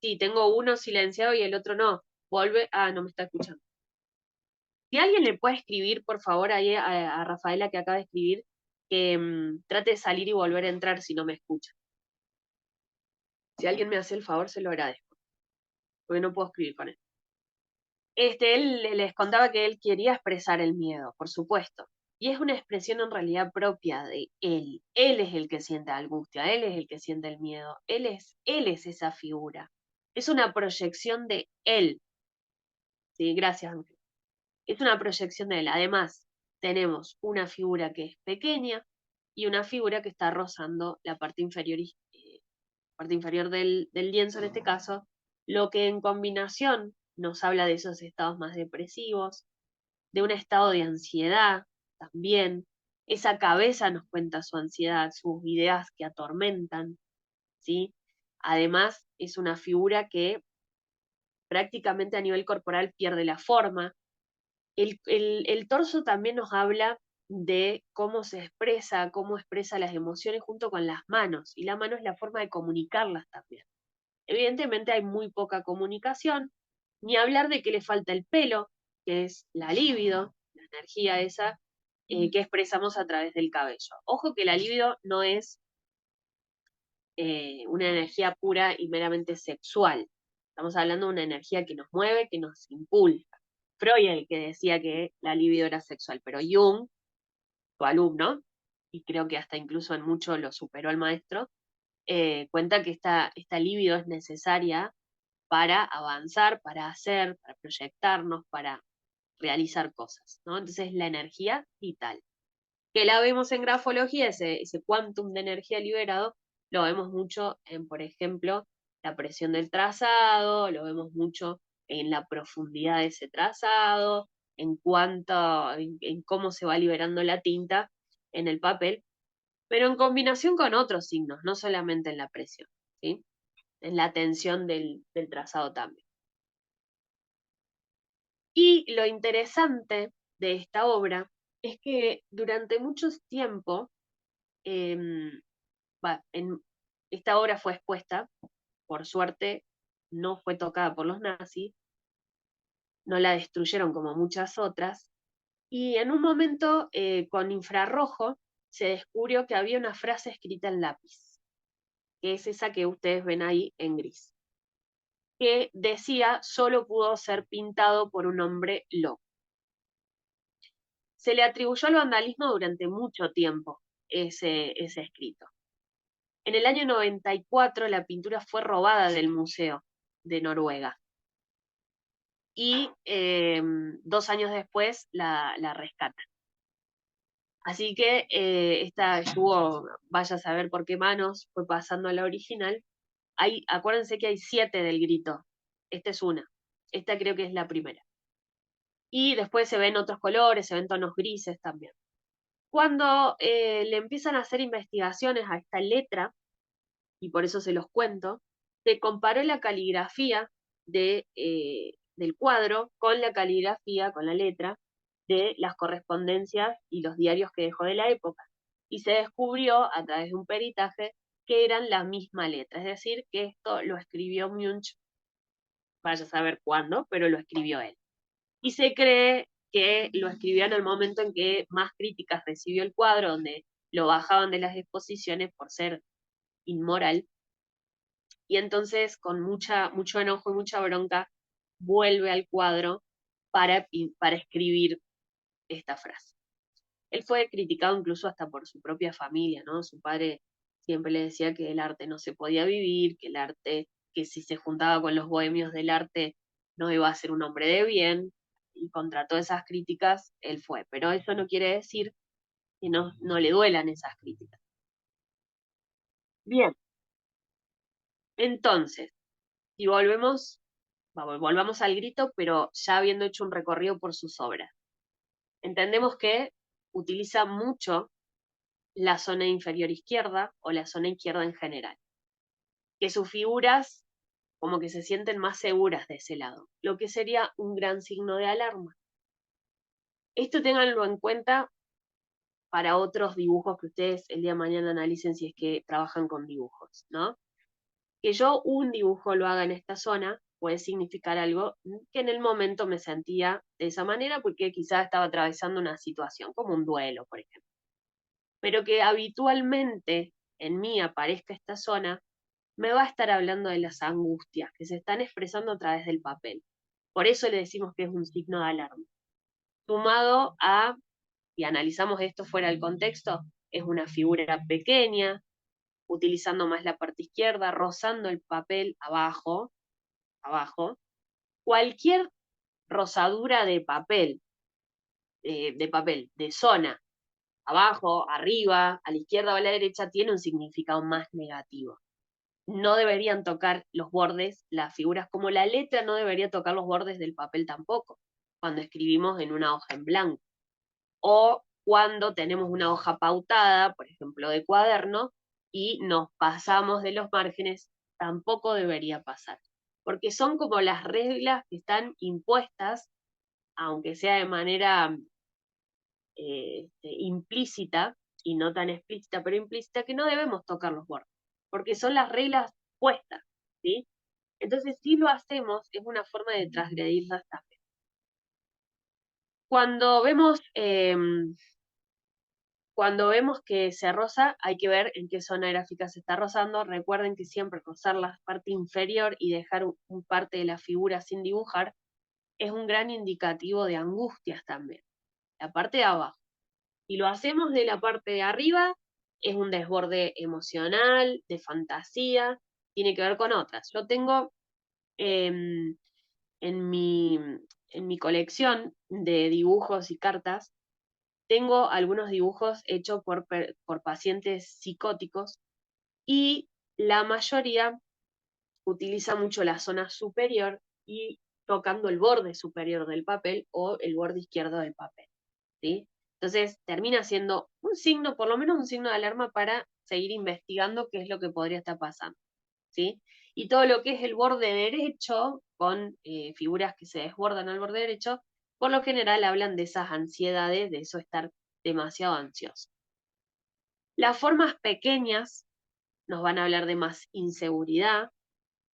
sí, tengo uno silenciado y el otro no. No me está escuchando. Si alguien le puede escribir, por favor, ahí a Rafaela que acaba de escribir, que trate de salir y volver a entrar si no me escucha. Si alguien me hace el favor, se lo agradezco, porque no puedo escribir con él. Él les contaba que él quería expresar el miedo, por supuesto. Y es una expresión en realidad propia de él. Él es el que siente angustia, él es el que siente el miedo, él es esa figura. Es una proyección de él. Sí, gracias, Ángel. Es una proyección de él. Además, tenemos una figura que es pequeña y una figura que está rozando la parte inferior del lienzo en este caso, lo que en combinación nos habla de esos estados más depresivos, de un estado de ansiedad también. Esa cabeza nos cuenta su ansiedad, sus ideas que atormentan, ¿sí? Además, es una figura que prácticamente a nivel corporal pierde la forma. El torso también nos habla de cómo expresa las emociones junto con las manos, y la mano es la forma de comunicarlas también. Evidentemente hay muy poca comunicación, ni hablar de que le falta el pelo, que es la libido, la energía esa que expresamos a través del cabello. Ojo que la libido no es una energía pura y meramente sexual. Estamos hablando de una energía que nos mueve, que nos impulsa. Freud el que decía que la libido era sexual, pero Jung, su alumno, y creo que hasta incluso en mucho lo superó el maestro, cuenta que esta libido es necesaria para avanzar, para hacer, para proyectarnos, para realizar cosas, ¿no? Entonces la energía vital. Que la vemos en grafología, ese quantum de energía liberado, lo vemos mucho en, por ejemplo, la presión del trazado, lo vemos mucho en la profundidad de ese trazado, en cómo se va liberando la tinta en el papel, pero en combinación con otros signos, no solamente en la presión, ¿sí? En la tensión del trazado también. Y lo interesante de esta obra es que durante mucho tiempo, em, esta obra fue expuesta, por suerte no fue tocada por los nazis, no la destruyeron como muchas otras, y en un momento con infrarrojo se descubrió que había una frase escrita en lápiz, que es esa que ustedes ven ahí en gris, que decía solo pudo ser pintado por un hombre loco. Se le atribuyó al vandalismo durante mucho tiempo ese escrito. En el año 94 la pintura fue robada del Museo de Noruega y 2 años después la rescatan. Así que esta estuvo, vaya a saber por qué manos, fue pasando a la original. Acuérdense que hay 7 del Grito. Esta es una. Esta creo que es la primera. Y después se ven otros colores, se ven tonos grises también. Cuando le empiezan a hacer investigaciones a esta letra, y por eso se los cuento, se comparó la caligrafía del cuadro con la caligrafía, con la letra, de las correspondencias y los diarios que dejó de la época. Y se descubrió, a través de un peritaje, que eran la misma letra, es decir, que esto lo escribió Munch, vaya a saber cuándo, pero lo escribió él. Y se cree que lo escribió en el momento en que más críticas recibió el cuadro, donde lo bajaban de las exposiciones por ser inmoral, y entonces con mucho enojo y mucha bronca vuelve al cuadro para escribir esta frase. Él fue criticado incluso hasta por su propia familia, ¿no? Su padre siempre le decía que el arte no se podía vivir, que el arte, que si se juntaba con los bohemios del arte no iba a ser un hombre de bien, y contra todas esas críticas él fue. Pero eso no quiere decir que no le duelan esas críticas. Bien, entonces, si volvamos al Grito, pero ya habiendo hecho un recorrido por sus obras. Entendemos que utiliza mucho la zona inferior izquierda o la zona izquierda en general, que sus figuras como que se sienten más seguras de ese lado, lo que sería un gran signo de alarma. Esto ténganlo en cuenta para otros dibujos que ustedes el día de mañana analicen si es que trabajan con dibujos, ¿no? Que yo un dibujo lo haga en esta zona puede significar algo que en el momento me sentía de esa manera porque quizás estaba atravesando una situación como un duelo, por ejemplo. Pero que habitualmente en mí aparezca esta zona, me va a estar hablando de las angustias que se están expresando a través del papel. Por eso le decimos que es un signo de alarma. Sumado a, y analizamos esto fuera del contexto, es una figura pequeña, utilizando más la parte izquierda, rozando el papel abajo, cualquier rosadura de zona, abajo, arriba, a la izquierda o a la derecha, tiene un significado más negativo. No deberían tocar los bordes, las figuras, como la letra no debería tocar los bordes del papel tampoco, cuando escribimos en una hoja en blanco. O cuando tenemos una hoja pautada, por ejemplo, de cuaderno, y nos pasamos de los márgenes, tampoco debería pasar. Porque son como las reglas que están impuestas, aunque sea de manera implícita, y no tan explícita, pero implícita, que no debemos tocar los bordes, porque son las reglas puestas, ¿sí? Entonces, si lo hacemos, es una forma de transgredirlas también. Cuando vemos, cuando vemos que se roza, hay que ver en qué zona gráfica se está rozando. Recuerden que siempre rozar la parte inferior y dejar un parte de la figura sin dibujar es un gran indicativo de angustias también. La parte de abajo. Si lo hacemos de la parte de arriba, es un desborde emocional, de fantasía, tiene que ver con otras. Yo tengo em, en mi colección de dibujos y cartas, tengo algunos dibujos hechos por pacientes psicóticos y la mayoría utiliza mucho la zona superior y tocando el borde superior del papel o el borde izquierdo del papel, ¿sí? Entonces termina siendo un signo, por lo menos un signo de alarma para seguir investigando qué es lo que podría estar pasando, ¿sí? Y todo lo que es el borde derecho, con figuras que se desbordan al borde derecho, por lo general hablan de esas ansiedades, de eso estar demasiado ansioso. Las formas pequeñas nos van a hablar de más inseguridad,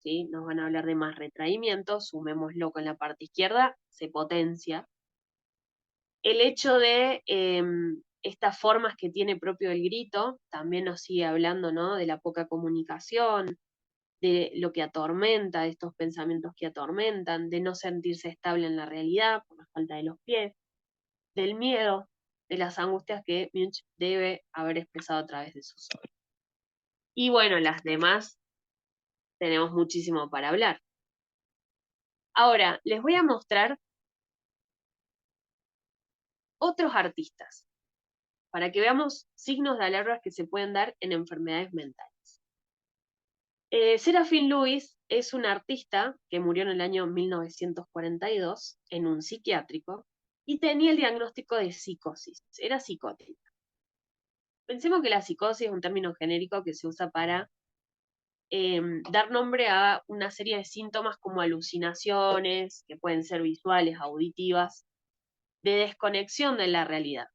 ¿sí? Nos van a hablar de más retraimiento, sumémoslo con la parte izquierda, se potencia. El hecho de estas formas que tiene propio el Grito también nos sigue hablando, ¿no? De la poca comunicación, de lo que atormenta, de estos pensamientos que atormentan, de no sentirse estable en la realidad por la falta de los pies, del miedo, de las angustias que Munch debe haber expresado a través de sus obras. Y bueno, las demás tenemos muchísimo para hablar. Ahora, les voy a mostrar otros artistas, para que veamos signos de alerta que se pueden dar en enfermedades mentales. Serafín Lewis es un artista que murió en el año 1942 en un psiquiátrico y tenía el diagnóstico de psicosis, era psicótica. Pensemos que la psicosis es un término genérico que se usa para dar nombre a una serie de síntomas como alucinaciones, que pueden ser visuales, auditivas, de desconexión de la realidad.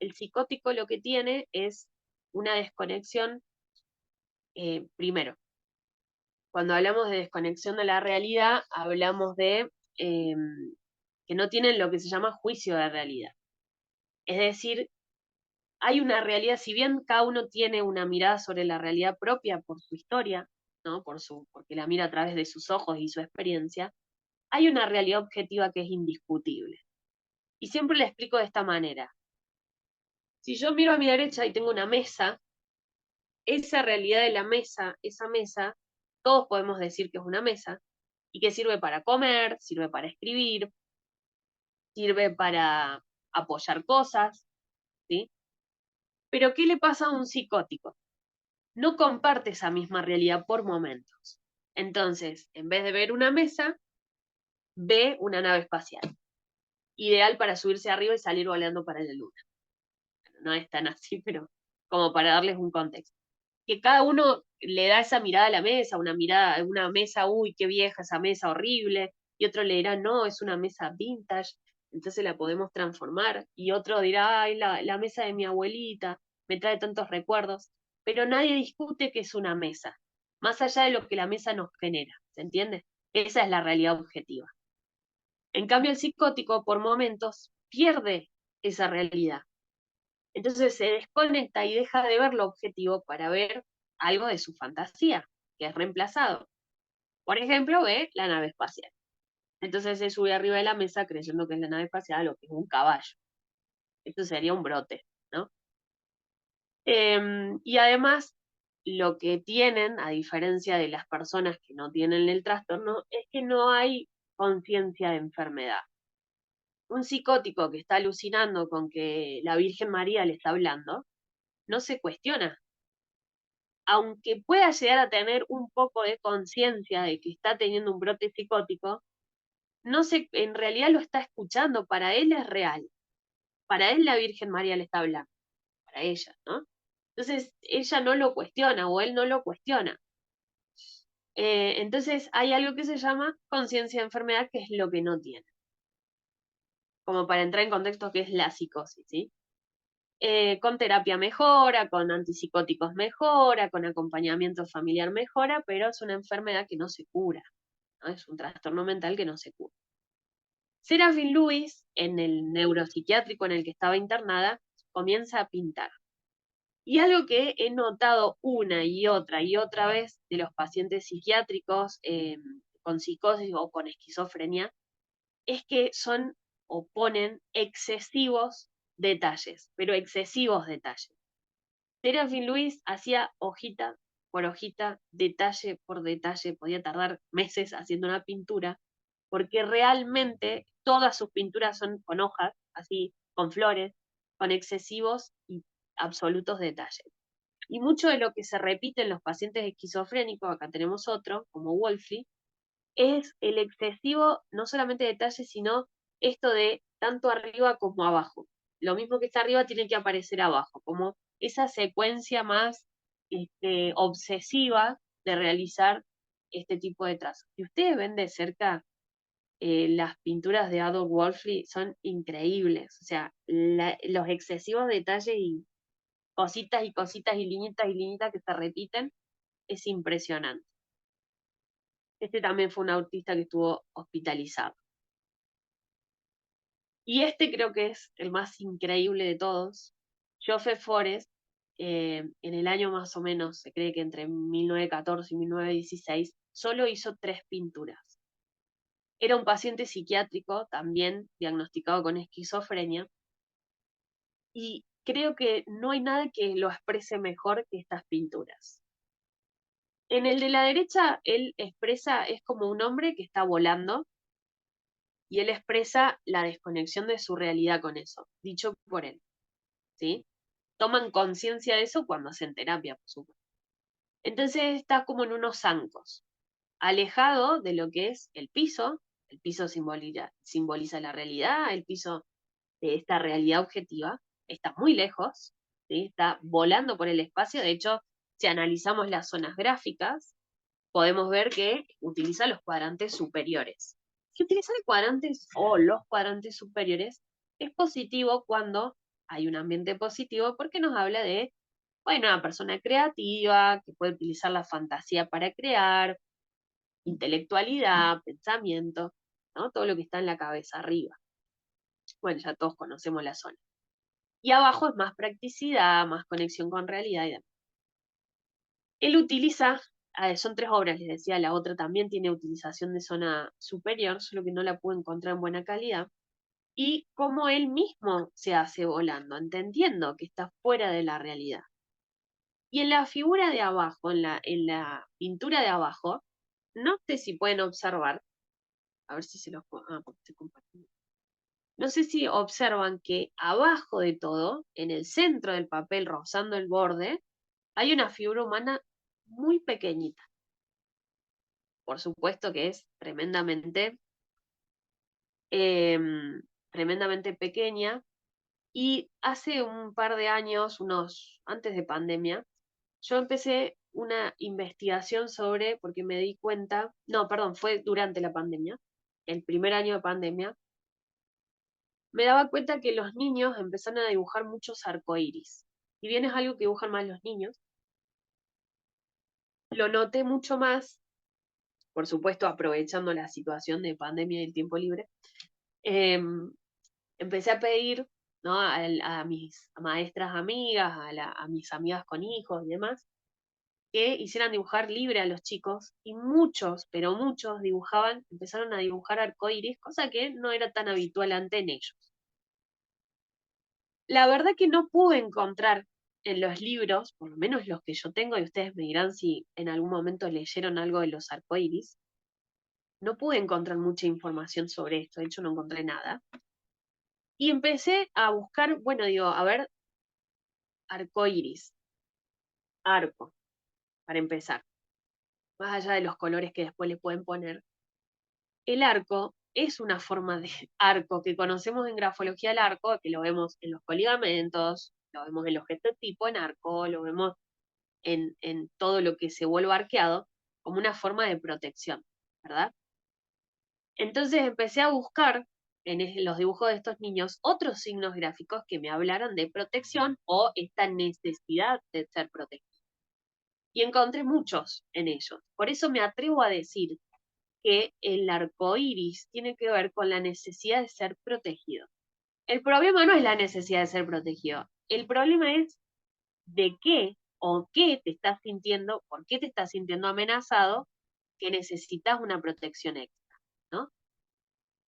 El psicótico lo que tiene es una desconexión, primero, cuando hablamos de desconexión de la realidad, hablamos de que no tienen lo que se llama juicio de realidad. Es decir, hay una realidad, si bien cada uno tiene una mirada sobre la realidad propia por su historia, ¿no? Porque la mira a través de sus ojos y su experiencia, hay una realidad objetiva que es indiscutible. Y siempre le explico de esta manera. Si yo miro a mi derecha y tengo una mesa, esa realidad de la mesa, esa mesa, todos podemos decir que es una mesa, y que sirve para comer, sirve para escribir, sirve para apoyar cosas, ¿sí? Pero ¿qué le pasa a un psicótico? No comparte esa misma realidad por momentos. Entonces, en vez de ver una mesa, ve una nave espacial, ideal para subirse arriba y salir volando para la luna. No es tan así, pero como para darles un contexto. Que cada uno le da esa mirada a la mesa, una mesa, uy, qué vieja esa mesa, horrible, y otro le dirá, no, es una mesa vintage, entonces la podemos transformar, y otro dirá, ay, la mesa de mi abuelita, me trae tantos recuerdos, pero nadie discute que es una mesa, más allá de lo que la mesa nos genera, ¿se entiende? Esa es la realidad objetiva. En cambio, el psicótico, por momentos, pierde esa realidad. Entonces se desconecta y deja de ver lo objetivo para ver algo de su fantasía, que es reemplazado. Por ejemplo, ve la nave espacial. Entonces se sube arriba de la mesa creyendo que es la nave espacial o que es un caballo. Esto sería un brote, ¿no? Y además, lo que tienen, a diferencia de las personas que no tienen el trastorno, es que no hay conciencia de enfermedad. Un psicótico que está alucinando con que la Virgen María le está hablando, no se cuestiona, aunque pueda llegar a tener un poco de conciencia de que está teniendo un brote psicótico, no se, en realidad lo está escuchando, para él es real, para él la Virgen María le está hablando, para ella, ¿no? Entonces ella no lo cuestiona o él no lo cuestiona. Entonces hay algo que se llama conciencia de enfermedad, que es lo que no tiene, como para entrar en contexto que es la psicosis, ¿sí? Con terapia mejora, con antipsicóticos mejora, con acompañamiento familiar mejora, pero es una enfermedad que no se cura, ¿no? Es un trastorno mental que no se cura. Serafín Lewis, en el neuropsiquiátrico en el que estaba internada, comienza a pintar. Y algo que he notado una y otra vez de los pacientes psiquiátricos con psicosis o con esquizofrenia, es que son o ponen excesivos detalles, pero excesivos detalles. Serafín Lewis hacía hojita por hojita, detalle por detalle, podía tardar meses haciendo una pintura, porque realmente todas sus pinturas son con hojas, así, con flores, con excesivos y absolutos detalles. Y mucho de lo que se repite en los pacientes esquizofrénicos, acá tenemos otro, como Wolfie, es el excesivo, no solamente detalle, sino esto de tanto arriba como abajo. Lo mismo que está arriba tiene que aparecer abajo, como esa secuencia más obsesiva de realizar este tipo de trazos. Si ustedes ven de cerca las pinturas de Adolf Wolfley, son increíbles. O sea, los excesivos detalles y cositas y liñitas que se repiten, es impresionante. Este también fue un autista que estuvo hospitalizado. Y este creo que es el más increíble de todos. Joseph Forrest, en el año más o menos, se cree que entre 1914 y 1916, solo hizo 3 pinturas. Era un paciente psiquiátrico, también diagnosticado con esquizofrenia, y creo que no hay nada que lo exprese mejor que estas pinturas. En el de la derecha, él expresa, es como un hombre que está volando y él expresa la desconexión de su realidad con eso, dicho por él, ¿sí? Toman conciencia de eso cuando hacen terapia, por supuesto. Entonces está como en unos zancos, alejado de lo que es el piso simboliza la realidad, el piso de esta realidad objetiva, está muy lejos, ¿sí? Está volando por el espacio, de hecho, si analizamos las zonas gráficas, podemos ver que utiliza los cuadrantes superiores. Si utilizar cuadrantes o los cuadrantes superiores es positivo cuando hay un ambiente positivo porque nos habla de, bueno, una persona creativa que puede utilizar la fantasía para crear, intelectualidad, pensamiento, ¿no? Todo lo que está en la cabeza arriba. Bueno, ya todos conocemos la zona. Y abajo es más practicidad, más conexión con realidad y demás. Él utiliza, son 3 obras, les decía, la otra también tiene utilización de zona superior, solo que no la puedo encontrar en buena calidad, y cómo él mismo se hace volando, entendiendo que está fuera de la realidad. Y en la figura de abajo, en la pintura de abajo, no sé si pueden observar, a ver si se los puedo, porque estoy compartiendo. No sé si observan que abajo de todo, en el centro del papel, rozando el borde, hay una figura humana muy pequeñita. Por supuesto que es tremendamente pequeña. Y hace un par de años, antes de pandemia, yo empecé una investigación sobre, porque me di cuenta, no, perdón, fue durante la pandemia, el primer año de pandemia, me daba cuenta que los niños empezaron a dibujar muchos arcoíris. Si bien es algo que dibujan más los niños, lo noté mucho más, por supuesto aprovechando la situación de pandemia y el tiempo libre. em, Empecé a pedir, ¿no? A mis maestras amigas, a mis amigas con hijos y demás, que hicieran dibujar libre a los chicos, y muchos, pero muchos empezaron a dibujar arcoíris, cosa que no era tan habitual antes en ellos. La verdad que no pude encontrar en los libros, por lo menos los que yo tengo, y ustedes me dirán si en algún momento leyeron algo de los arcoíris, no pude encontrar mucha información sobre esto, de hecho no encontré nada. Y empecé a buscar, bueno, digo, a ver, arcoíris, arco, para empezar, más allá de los colores que después le pueden poner. El arco es una forma de arco que conocemos en grafología el arco, que lo vemos en los coligamentos, lo vemos en los tipo en arco, lo vemos en todo lo que se vuelve arqueado, como una forma de protección, ¿verdad? Entonces empecé a buscar en los dibujos de estos niños otros signos gráficos que me hablaran de protección o esta necesidad de ser protegido. Y encontré muchos en ellos. Por eso me atrevo a decir que el arco iris tiene que ver con la necesidad de ser protegido. El problema no es la necesidad de ser protegido. El problema es de qué o qué te estás sintiendo, por qué te estás sintiendo amenazado, que necesitas una protección extra, ¿no?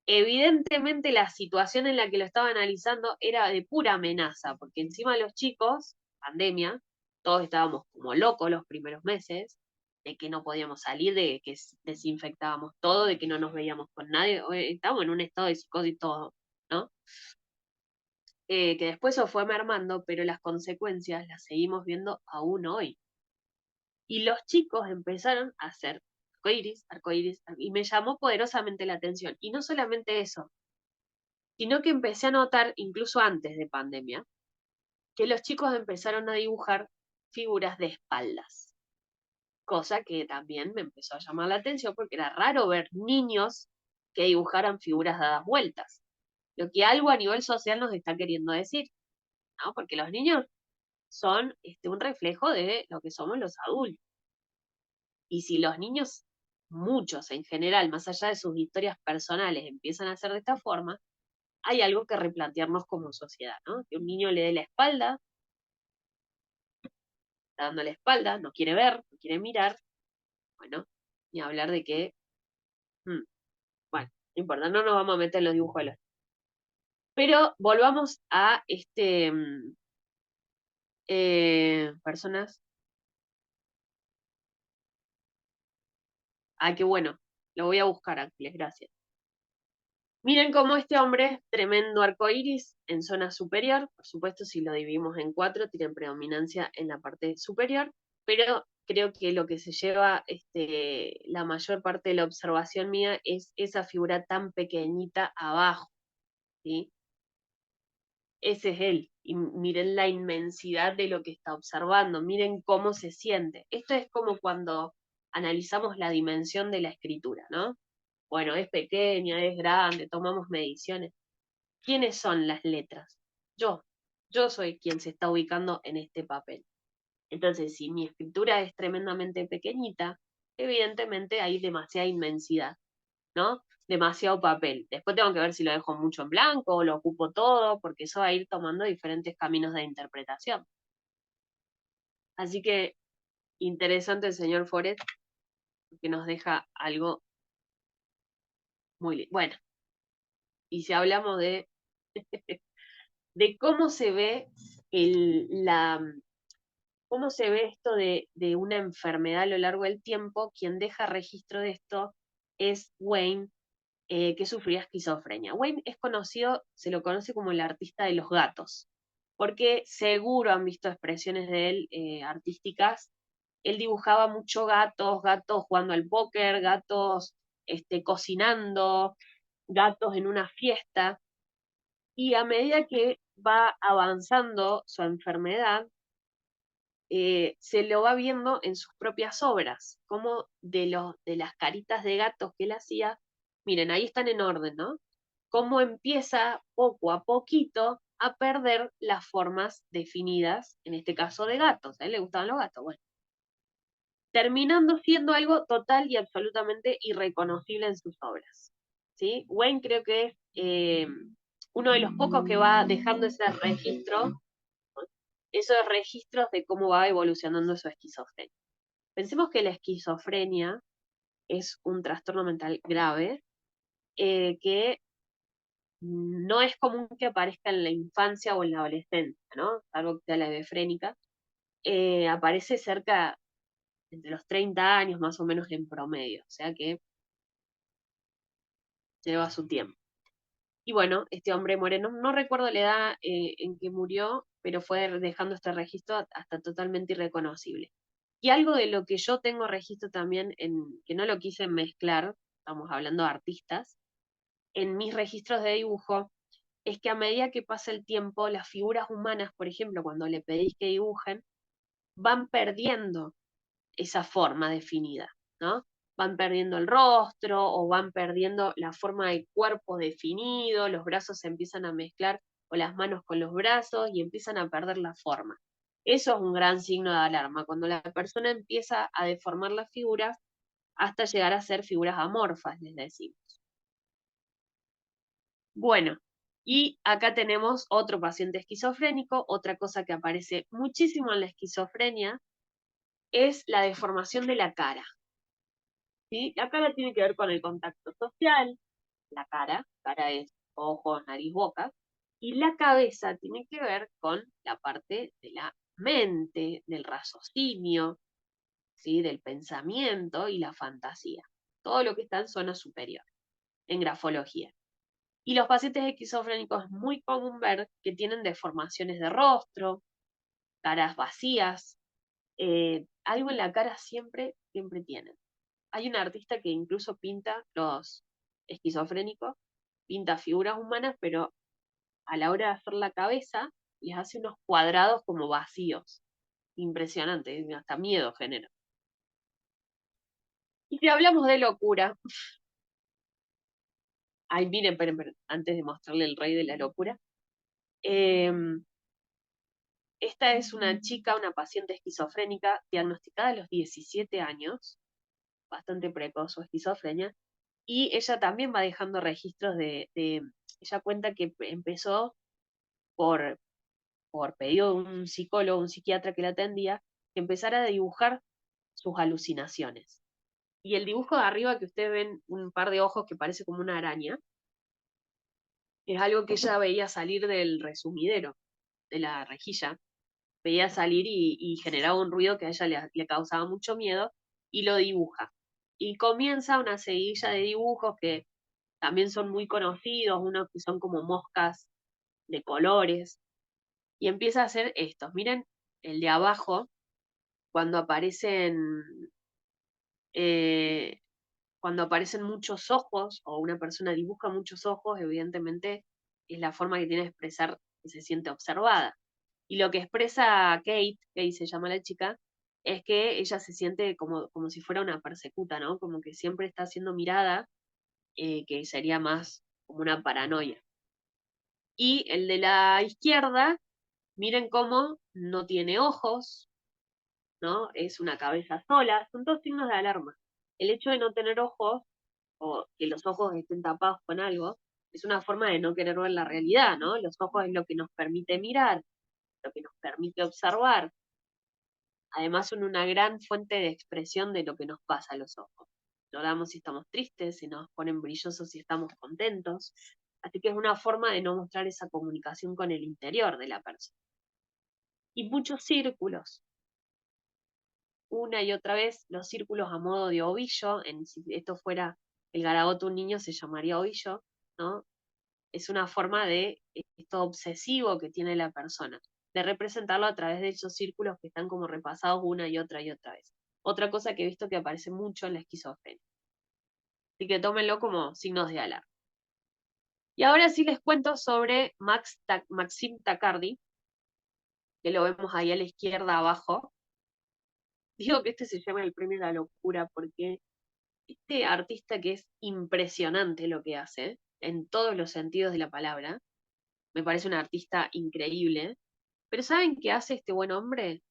Evidentemente la situación en la que lo estaba analizando era de pura amenaza, porque encima los chicos, pandemia, todos estábamos como locos los primeros meses, de que no podíamos salir, de que desinfectábamos todo, de que no nos veíamos con nadie, estábamos en un estado de psicosis todo, ¿no? Que después eso fue mermando, pero las consecuencias las seguimos viendo aún hoy. Y los chicos empezaron a hacer arcoíris, y me llamó poderosamente la atención. Y no solamente eso, sino que empecé a notar, incluso antes de pandemia, que los chicos empezaron a dibujar figuras de espaldas, cosa que también me empezó a llamar la atención porque era raro ver niños que dibujaran figuras dadas vueltas, lo que algo a nivel social nos está queriendo decir, ¿no? Porque los niños son un reflejo de lo que somos los adultos. Y si los niños, muchos en general, más allá de sus historias personales, empiezan a hacer de esta forma, hay algo que replantearnos como sociedad, ¿no? Que un niño le dé la espalda, está dando la espalda, no quiere ver, no quiere mirar, bueno, ni hablar de que, mm, bueno, no importa, no nos vamos a meter en los dibujos de los. Pero volvamos a personas Ah, qué bueno. Lo voy a buscar, Ángeles, gracias. Miren cómo este hombre, tremendo arcoíris en zona superior, por supuesto si lo dividimos en 4, tiene predominancia en la parte superior, pero creo que lo que se lleva la mayor parte de la observación mía es esa figura tan pequeñita abajo, ¿sí? Ese es él, y miren la inmensidad de lo que está observando, miren cómo se siente. Esto es como cuando analizamos la dimensión de la escritura, ¿no? Bueno, es pequeña, es grande, tomamos mediciones. ¿Quiénes son las letras? Yo. Yo soy quien se está ubicando en este papel. Entonces, si mi escritura es tremendamente pequeñita, evidentemente hay demasiada inmensidad, ¿no? Demasiado papel. Después tengo que ver si lo dejo mucho en blanco o lo ocupo todo, porque eso va a ir tomando diferentes caminos de interpretación. Así que interesante el señor Forest, que nos deja algo muy lindo. Bueno, y si hablamos de cómo se ve cómo se ve esto de una enfermedad a lo largo del tiempo, quien deja registro de esto es Wayne, que sufría esquizofrenia. Wayne es conocido, se lo conoce como el artista de los gatos, porque seguro han visto expresiones de él artísticas. Él dibujaba mucho gatos, gatos jugando al póker, gatos cocinando, gatos en una fiesta, y a medida que va avanzando su enfermedad, se lo va viendo en sus propias obras, como de las caritas de gatos que él hacía, miren, ahí están en orden, ¿no? Cómo empieza poco a poquito a perder las formas definidas, en este caso de gatos, a él le gustaban los gatos, bueno, terminando siendo algo total y absolutamente irreconocible en sus obras, ¿sí? Wayne creo que es uno de los pocos que va dejando ese registro, esos registros de cómo va evolucionando su esquizofrenia. Pensemos que la esquizofrenia es un trastorno mental grave que no es común que aparezca en la infancia o en la adolescencia, ¿no? Salvo que sea la hebefrénica. Aparece cerca entre los 30 años más o menos en promedio, o sea que lleva su tiempo. Y bueno, este hombre muere, no recuerdo la edad en que murió, pero fue dejando este registro hasta totalmente irreconocible. Y algo de lo que yo tengo registro también, que no lo quise mezclar, estamos hablando de artistas, en mis registros de dibujo, es que a medida que pasa el tiempo, las figuras humanas, por ejemplo, cuando le pedís que dibujen, van perdiendo esa forma definida, ¿no? Van perdiendo el rostro o van perdiendo la forma del cuerpo definido, los brazos se empiezan a mezclar o las manos con los brazos y empiezan a perder la forma. Eso es un gran signo de alarma, cuando la persona empieza a deformar las figuras hasta llegar a ser figuras amorfas, les decimos. Bueno, y acá tenemos otro paciente esquizofrénico, otra cosa que aparece muchísimo en la esquizofrenia es la deformación de la cara. ¿Sí? La cara tiene que ver con el contacto social, cara es ojos, nariz, boca, y la cabeza tiene que ver con la parte de la mente, del raciocinio, ¿sí? Del pensamiento y la fantasía. Todo lo que está en zona superior, en grafología. Y los pacientes esquizofrénicos es muy común ver que tienen deformaciones de rostro, caras vacías, algo en la cara siempre, siempre tienen. Hay un artista que incluso pinta los esquizofrénicos, pinta figuras humanas, pero a la hora de hacer la cabeza, les hace unos cuadrados como vacíos. Impresionante, hasta miedo genera. Y si hablamos de locura, ay, miren, esperen, antes de mostrarle el rey de la locura, esta es una chica, una paciente esquizofrénica, diagnosticada a los 17 años, bastante precoz su esquizofrenia, y ella también va dejando registros ella cuenta que empezó por, por pedido de un psicólogo, un psiquiatra que la atendía, que empezara a dibujar sus alucinaciones. Y el dibujo de arriba que ustedes ven, un par de ojos que parece como una araña, es algo que ella veía salir del resumidero, de la rejilla, veía salir y generaba un ruido que a ella le causaba mucho miedo, y lo dibuja. y comienza una seguilla de dibujos que también son muy conocidos, unos que son como moscas de colores, y empieza a hacer estos. Miren el de abajo, cuando aparecen, eh, cuando aparecen muchos ojos, o una persona dibuja muchos ojos, evidentemente es la forma que tiene de expresar que se siente observada. Y lo que expresa Kate se llama la chica, es que ella se siente como si fuera una persecuta, ¿no? Como que siempre está siendo mirada, que sería más como una paranoia. Y el de la izquierda, miren cómo no tiene ojos, ¿no? Es una cabeza sola, son dos signos de alarma. El hecho de no tener ojos, o que los ojos estén tapados con algo, es una forma de no querer ver la realidad, ¿no? Los ojos es lo que nos permite mirar, lo que nos permite observar. Además son una gran fuente de expresión de lo que nos pasa a los ojos. Lloramos si estamos tristes, si nos ponen brillosos si estamos contentos. Así que es una forma de no mostrar esa comunicación con el interior de la persona. Y muchos círculos, una y otra vez, los círculos a modo de ovillo, si esto fuera el garabato de un niño se llamaría ovillo, ¿no? Es una forma de esto obsesivo que tiene la persona, de representarlo a través de esos círculos que están como repasados una y otra vez. Otra cosa que he visto que aparece mucho en la esquizofrenia. Así que tómenlo como signos de alarma. Y ahora sí les cuento sobre Maxim Takardi, que lo vemos ahí a la izquierda abajo. Digo que este se llama el premio de la locura porque este artista que es impresionante lo que hace, en todos los sentidos de la palabra, me parece un artista increíble. Pero ¿saben qué hace este buen hombre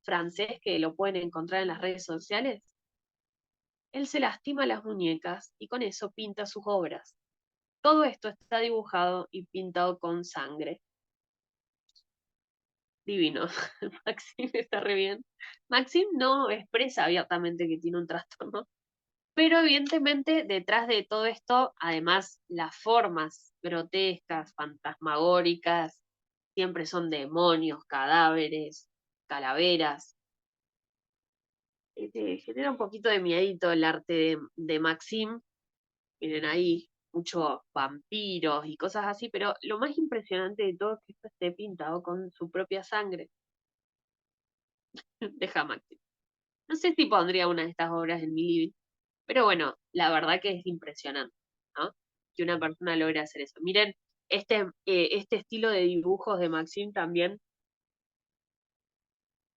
francés que lo pueden encontrar en las redes sociales? Él se lastima las muñecas y con eso pinta sus obras. Todo esto está dibujado y pintado con sangre. Divino. Maxim está re bien. Maxim no expresa abiertamente que tiene un trastorno, pero evidentemente detrás de todo esto, además las formas grotescas, fantasmagóricas, siempre son demonios, cadáveres, calaveras. Genera un poquito de miedito el arte de Maxim. Miren ahí, muchos vampiros y cosas así, pero lo más impresionante de todo es que esto esté pintado con su propia sangre. Deja Maxim. No sé si pondría una de estas obras en mi living, pero bueno, la verdad que es impresionante, ¿no? Que una persona logre hacer eso. Miren, este estilo de dibujos de Maxim también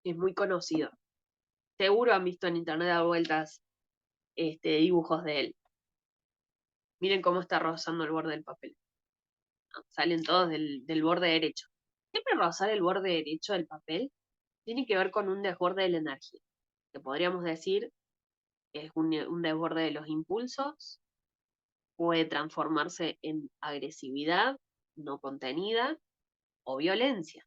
es muy conocido. Seguro han visto en internet a vueltas dibujos de él. Miren cómo está rozando el borde del papel. ¿No? Salen todos del borde derecho. Siempre rozar el borde derecho del papel tiene que ver con un desborde de la energía, que podríamos decir es un desborde de los impulsos, puede transformarse en agresividad no contenida o violencia.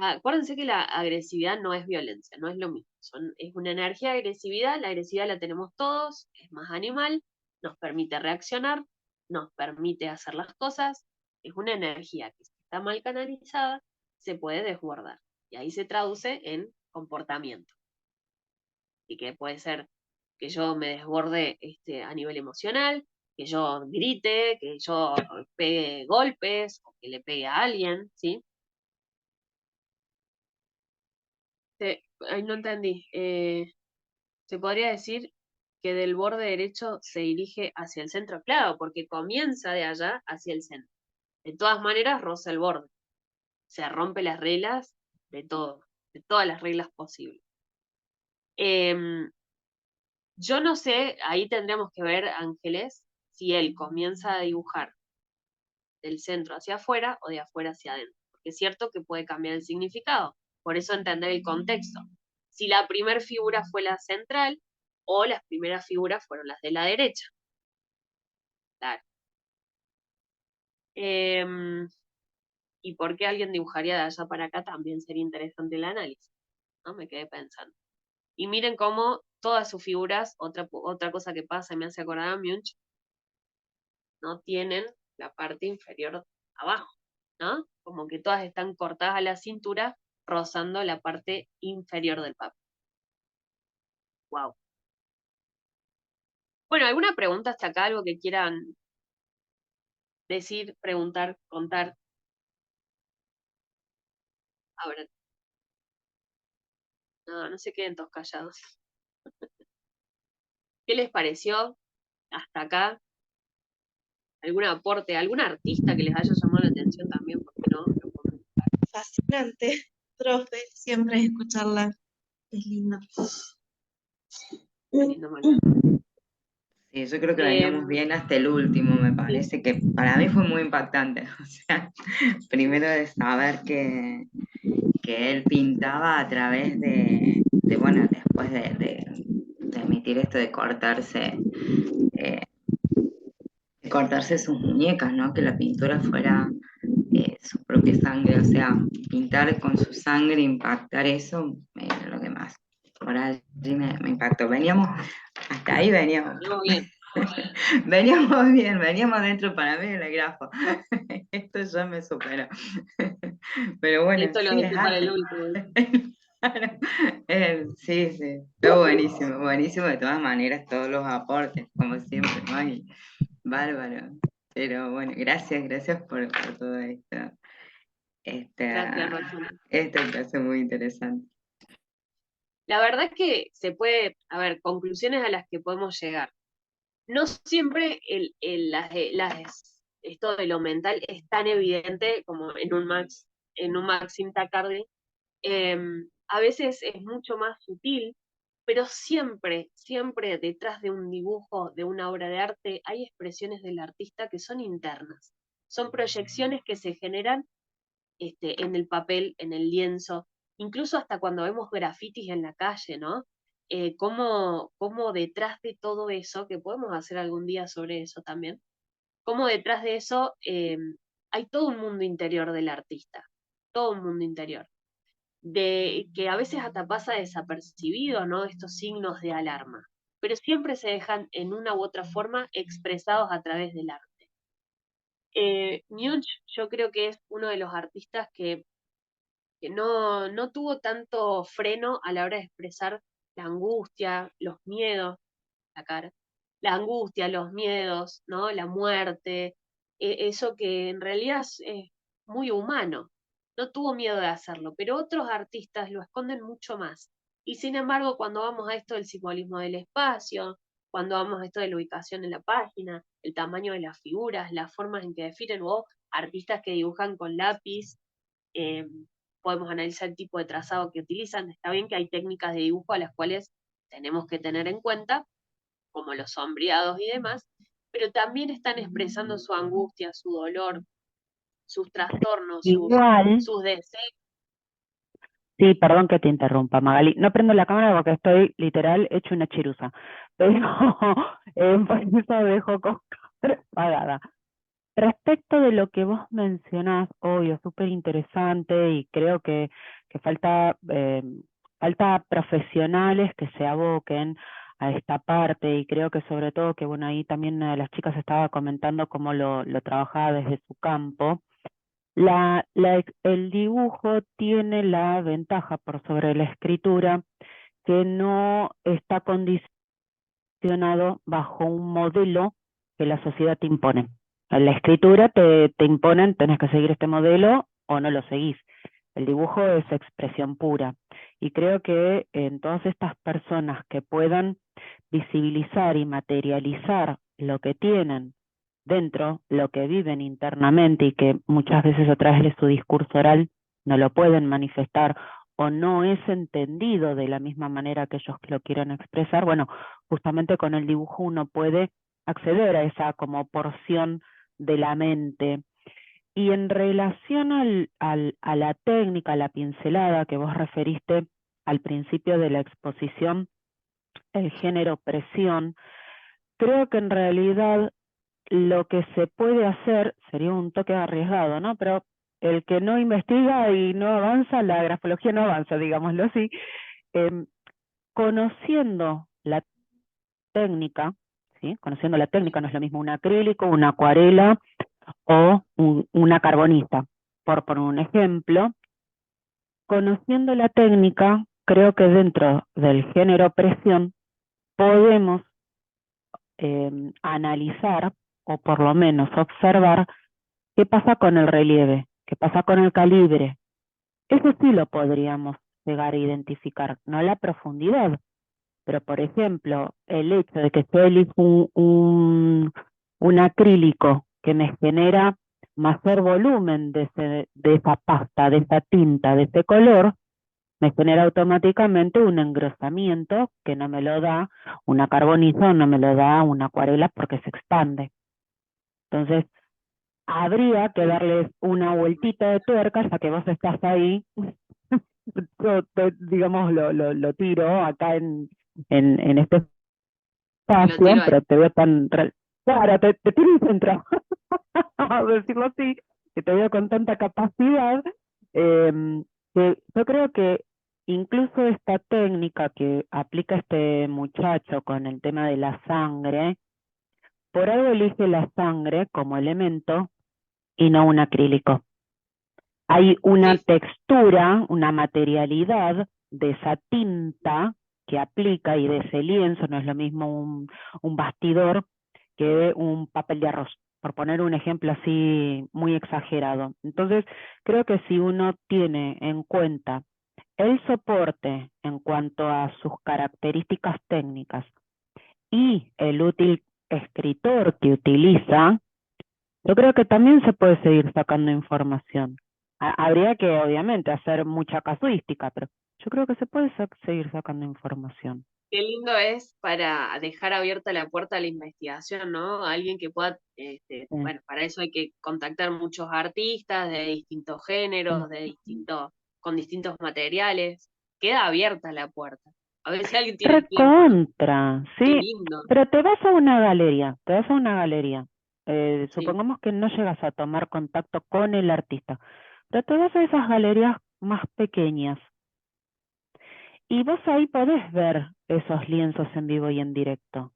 Acuérdense que la agresividad no es violencia, no es lo mismo. Es una energía de agresividad, la agresividad la tenemos todos, es más animal, nos permite reaccionar, nos permite hacer las cosas, es una energía que si está mal canalizada, se puede desbordar. Y ahí se traduce en comportamiento. Y que puede ser que yo me desborde a nivel emocional, que yo grite, que yo pegue golpes, o que le pegue a alguien, ¿sí? Ay, no entendí. Se podría decir que del borde derecho se dirige hacia el centro, claro, porque comienza de allá hacia el centro. De todas maneras, roza el borde. Se rompe las reglas de todo, de todas las reglas posibles. Em, yo no sé, ahí tendríamos que ver, Ángeles, si él comienza a dibujar del centro hacia afuera o de afuera hacia adentro. Porque es cierto que puede cambiar el significado. Por eso entender el contexto. Si la primera figura fue la central o las primeras figuras fueron las de la derecha. Claro. ¿Y por qué alguien dibujaría de allá para acá? También sería interesante el análisis, ¿no? Me quedé pensando. Y miren cómo todas sus figuras, otra cosa que pasa, me hace acordar a Munch, no tienen la parte inferior abajo, ¿no? Como que todas están cortadas a la cintura, rozando la parte inferior del papel. Wow. Bueno, ¿alguna pregunta hasta acá? ¿Algo que quieran decir, preguntar, contar? Ahora, no, no se queden todos callados. ¿Qué les pareció hasta acá? ¿Algún aporte? ¿Algún artista que les haya llamado la atención también? ¿Por qué no? Fascinante, profe, siempre escucharla. Es lindo. Qué lindo, Mariana. Sí, yo creo que Eh, veníamos bien hasta el último, me parece, que para mí fue muy impactante. O sea, primero de saber que él pintaba a través bueno, después de emitir esto de cortarse sus muñecas, ¿no? Que la pintura fuera su propia sangre, o sea, pintar con su sangre, impactar eso, era lo que más por allí me impactó. Hasta ahí veníamos. Venimos bien. Veníamos bien, veníamos dentro para mí del grafo. Esto ya me superó. Pero bueno, Esto lo sí, es dejé para el arte. último. Claro. Sí, sí, está buenísimo, buenísimo de todas maneras, todos los aportes, como siempre, ¿no? Y bárbaro. Pero bueno, gracias por todo esto. Gracias, Roxana. Esta clase muy interesante. La verdad es que se puede, a ver, conclusiones a las que podemos llegar. No siempre esto de lo mental es tan evidente como en un Maxim Tacardi. A veces es mucho más sutil, pero siempre, siempre detrás de un dibujo, de una obra de arte, hay expresiones del artista que son internas. Son proyecciones que se generan en el papel, en el lienzo, incluso hasta cuando vemos grafitis en la calle, ¿no? Cómo detrás de todo eso, que podemos hacer algún día sobre eso también, cómo detrás de eso hay todo un mundo interior del artista, todo un mundo interior, de que a veces hasta pasa desapercibido, ¿no? Estos signos de alarma, pero siempre se dejan en una u otra forma expresados a través del arte. Munch yo creo que es uno de los artistas que no tuvo tanto freno a la hora de expresar la angustia, los miedos, la cara, la angustia, los miedos, ¿no? La muerte, eso que en realidad es muy humano. No tuvo miedo de hacerlo, pero otros artistas lo esconden mucho más. Y sin embargo, cuando vamos a esto del simbolismo del espacio, cuando vamos a esto de la ubicación en la página, el tamaño de las figuras, las formas en que definen, o artistas que dibujan con lápiz, eh, podemos analizar el tipo de trazado que utilizan. Está bien que hay técnicas de dibujo a las cuales tenemos que tener en cuenta, como los sombreados y demás, pero también están expresando su angustia, su dolor, sus trastornos, Igual, sus deseos. sí, perdón que te interrumpa, Magali. No prendo la cámara porque estoy literal hecho una chirusa. Pero por eso dejo con cámara apagada. Respecto de lo que vos mencionás, obvio, súper interesante y creo que falta profesionales que se aboquen a esta parte y creo que sobre todo que, bueno, ahí también una de las chicas estaba comentando cómo lo trabajaba desde su campo. El dibujo tiene la ventaja por sobre la escritura que no está condicionado bajo un modelo que la sociedad te impone. En la escritura te imponen, tenés que seguir este modelo o no lo seguís. El dibujo es expresión pura. Y creo que en todas estas personas que puedan visibilizar y materializar lo que tienen dentro, lo que viven internamente y que muchas veces a través de su discurso oral no lo pueden manifestar o no es entendido de la misma manera que ellos lo quieren expresar, bueno, justamente con el dibujo uno puede acceder a esa como porción de la mente. Y en relación a la técnica, a la pincelada que vos referiste al principio de la exposición, el género presión, creo que en realidad lo que se puede hacer sería un toque arriesgado, ¿no? Pero el que no investiga y no avanza, la grafología no avanza, digámoslo así. Conociendo la técnica, ¿sí? Conociendo la técnica no es lo mismo un acrílico, una acuarela o una carbonista. Por poner un ejemplo, conociendo la técnica, creo que dentro del género presión podemos analizar, o por lo menos observar, qué pasa con el relieve, qué pasa con el calibre. Eso sí lo podríamos llegar a identificar, no la profundidad. Pero, por ejemplo, el hecho de que yo elijo un acrílico que me genera mayor volumen de esa pasta, de esa tinta, de ese color, me genera automáticamente un engrosamiento que no me lo da una carbonizo, no me lo da una acuarela porque se expande. Entonces, habría que darles una vueltita de tuerca, ya que vos estás ahí. Yo, digamos, lo tiro acá en este Te lo espacio, tiro ahí. pero te veo tan... Claro, te tiro un centro, a decirlo así, que te veo con tanta capacidad, que yo creo que incluso esta técnica que aplica este muchacho con el tema de la sangre, por algo elige la sangre como elemento y no un acrílico. Hay una Sí, textura, una materialidad de esa tinta que aplica y de ese lienzo, no es lo mismo un bastidor que un papel de arroz, por poner un ejemplo así muy exagerado. Entonces, creo que si uno tiene en cuenta el soporte en cuanto a sus características técnicas y el útil escritor que utiliza, yo creo que también se puede seguir sacando información. Habría que, obviamente, hacer mucha casuística, pero yo creo que se puede seguir sacando información. qué lindo es para dejar abierta la puerta a la investigación, ¿no? Alguien que pueda, Sí. bueno, para eso hay que contactar muchos artistas de distintos géneros, con distintos materiales. Queda abierta la puerta. A ver si alguien tiene el tiempo, ¿no? Recontra, Qué sí, lindo, pero te vas a una galería, sí. supongamos que no llegas a tomar contacto con el artista, pero te vas a esas galerías más pequeñas y vos ahí podés ver esos lienzos en vivo y en directo.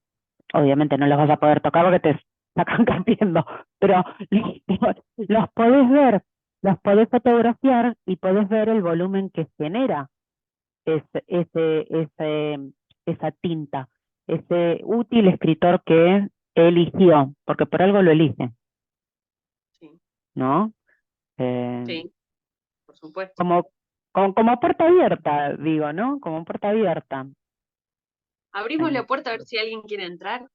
Obviamente no los vas a poder tocar porque te sacan cambiando, pero los podés ver, los podés fotografiar y podés ver el volumen que genera esa tinta, ese útil escritor que eligió, porque por algo lo elige, Sí, ¿no? Eh, sí, por supuesto. como, como puerta abierta, digo, ¿no? Como puerta abierta. Abrimos la puerta a ver si alguien quiere entrar,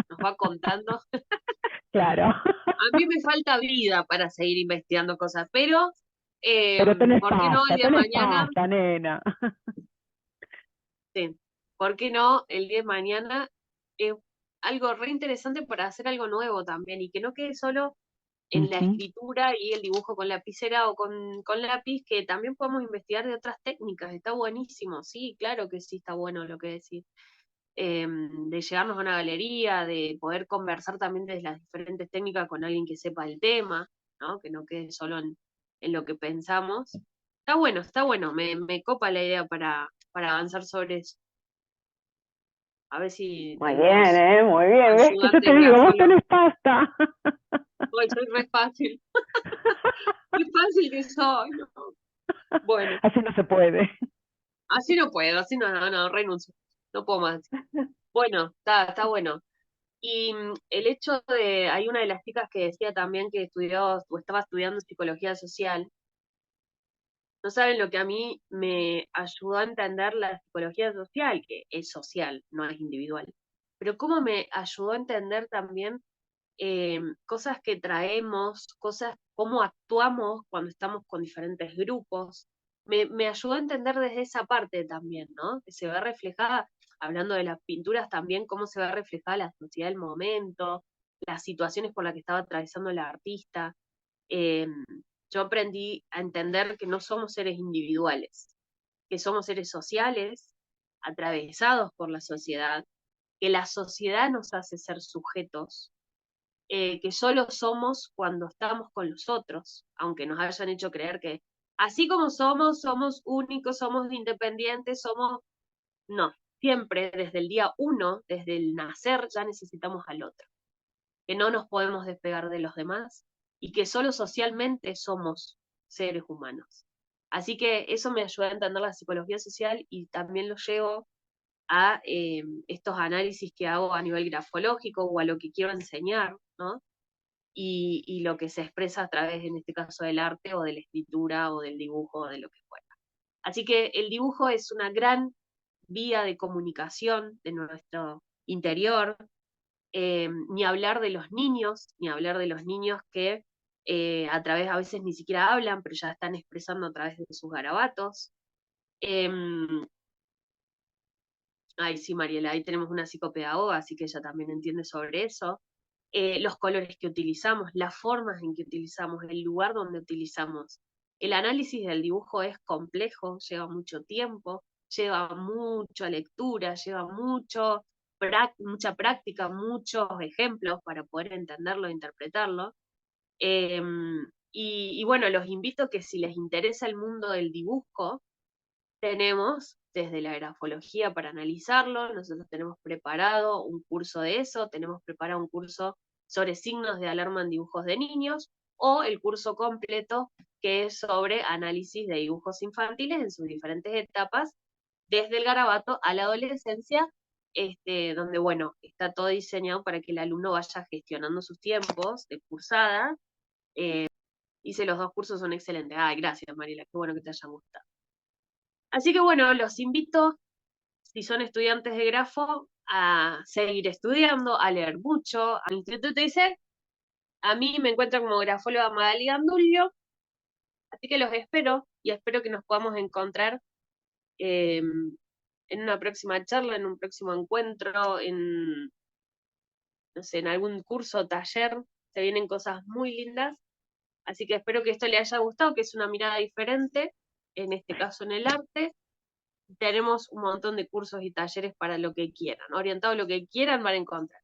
nos va contando. Claro, A mí me falta vida para seguir investigando cosas, pero pero ¿por qué no el día de tenés mañana? pasta, nena. Sí, ¿por qué no el día de mañana? eh, Algo re interesante para hacer algo nuevo también y que no quede solo en la Ujú. escritura y el dibujo con lapicera o con lápiz, que también podemos investigar de otras técnicas. Está buenísimo, sí, claro que sí, está bueno lo que decís. De llegarnos a una galería, de poder conversar también desde las diferentes técnicas con alguien que sepa el tema, ¿no? Que no quede solo en lo que pensamos. Está bueno, me copa la idea para avanzar sobre eso. A ver si tenemos Muy bien, ¿ves que yo ayudante te digo, vos grafólogo. tenés pasta? Hoy soy re fácil, qué fácil que soy, ¿no? Bueno, Así no se puede. así no puedo, así no, renuncio, no puedo más. Bueno, está bueno. Y el hecho hay una de las chicas que decía también que estudió o estaba estudiando psicología social. No saben lo que a mí me ayudó a entender la psicología social, que es social, no es individual. Pero cómo me ayudó a entender también cosas que traemos, cosas, cómo actuamos cuando estamos con diferentes grupos. Me ayudó a entender desde esa parte también, ¿no? Que se ve reflejada, hablando de las pinturas también, cómo se ve reflejada la sociedad del momento, las situaciones por las que estaba atravesando el artista. Eh, yo aprendí a entender que no somos seres individuales, que somos seres sociales, atravesados por la sociedad, que la sociedad nos hace ser sujetos, que solo somos cuando estamos con los otros, aunque nos hayan hecho creer que así como somos, somos únicos, somos independientes, somos... No, siempre desde el día uno, desde el nacer, ya necesitamos al otro, que no nos podemos despegar de los demás y que solo socialmente somos seres humanos. Así que eso me ayuda a entender la psicología social y también lo llevo a estos análisis que hago a nivel grafológico o a lo que quiero enseñar, ¿no? Y lo que se expresa a través, en este caso, del arte o de la escritura o del dibujo o de lo que fuera. Así que el dibujo es una gran vía de comunicación de nuestro interior, ni hablar de los niños, que a través, a veces ni siquiera hablan, pero ya están expresando a través de sus garabatos. Ay, sí, Mariela, ahí tenemos una psicopedagoga, así que ella también entiende sobre eso. Los colores que utilizamos, las formas en que utilizamos, el lugar donde utilizamos. El análisis del dibujo es complejo, lleva mucho tiempo, lleva mucha lectura, lleva mucha práctica, muchos ejemplos para poder entenderlo e interpretarlo. Y bueno, los invito a que si les interesa el mundo del dibujo, tenemos desde la grafología para analizarlo, nosotros tenemos preparado un curso de eso, tenemos preparado un curso sobre signos de alarma en dibujos de niños, o el curso completo que es sobre análisis de dibujos infantiles en sus diferentes etapas, desde el garabato a la adolescencia, donde, bueno, está todo diseñado para que el alumno vaya gestionando sus tiempos de cursada. Hice los 2 cursos, son excelentes. Ay, gracias, Mariela, qué bueno que te hayan gustado. Así que bueno, los invito, si son estudiantes de grafo, a seguir estudiando, a leer mucho. Al Instituto ISEC, a mí me encuentro como grafóloga Magali Gandulio, así que los espero y espero que nos podamos encontrar en una próxima charla, en un próximo encuentro, no sé, en algún curso o taller. Se vienen cosas muy lindas, así que espero que esto les haya gustado, que es una mirada diferente, en este caso en el arte. Tenemos un montón de cursos y talleres para lo que quieran, orientado a lo que quieran van a encontrar.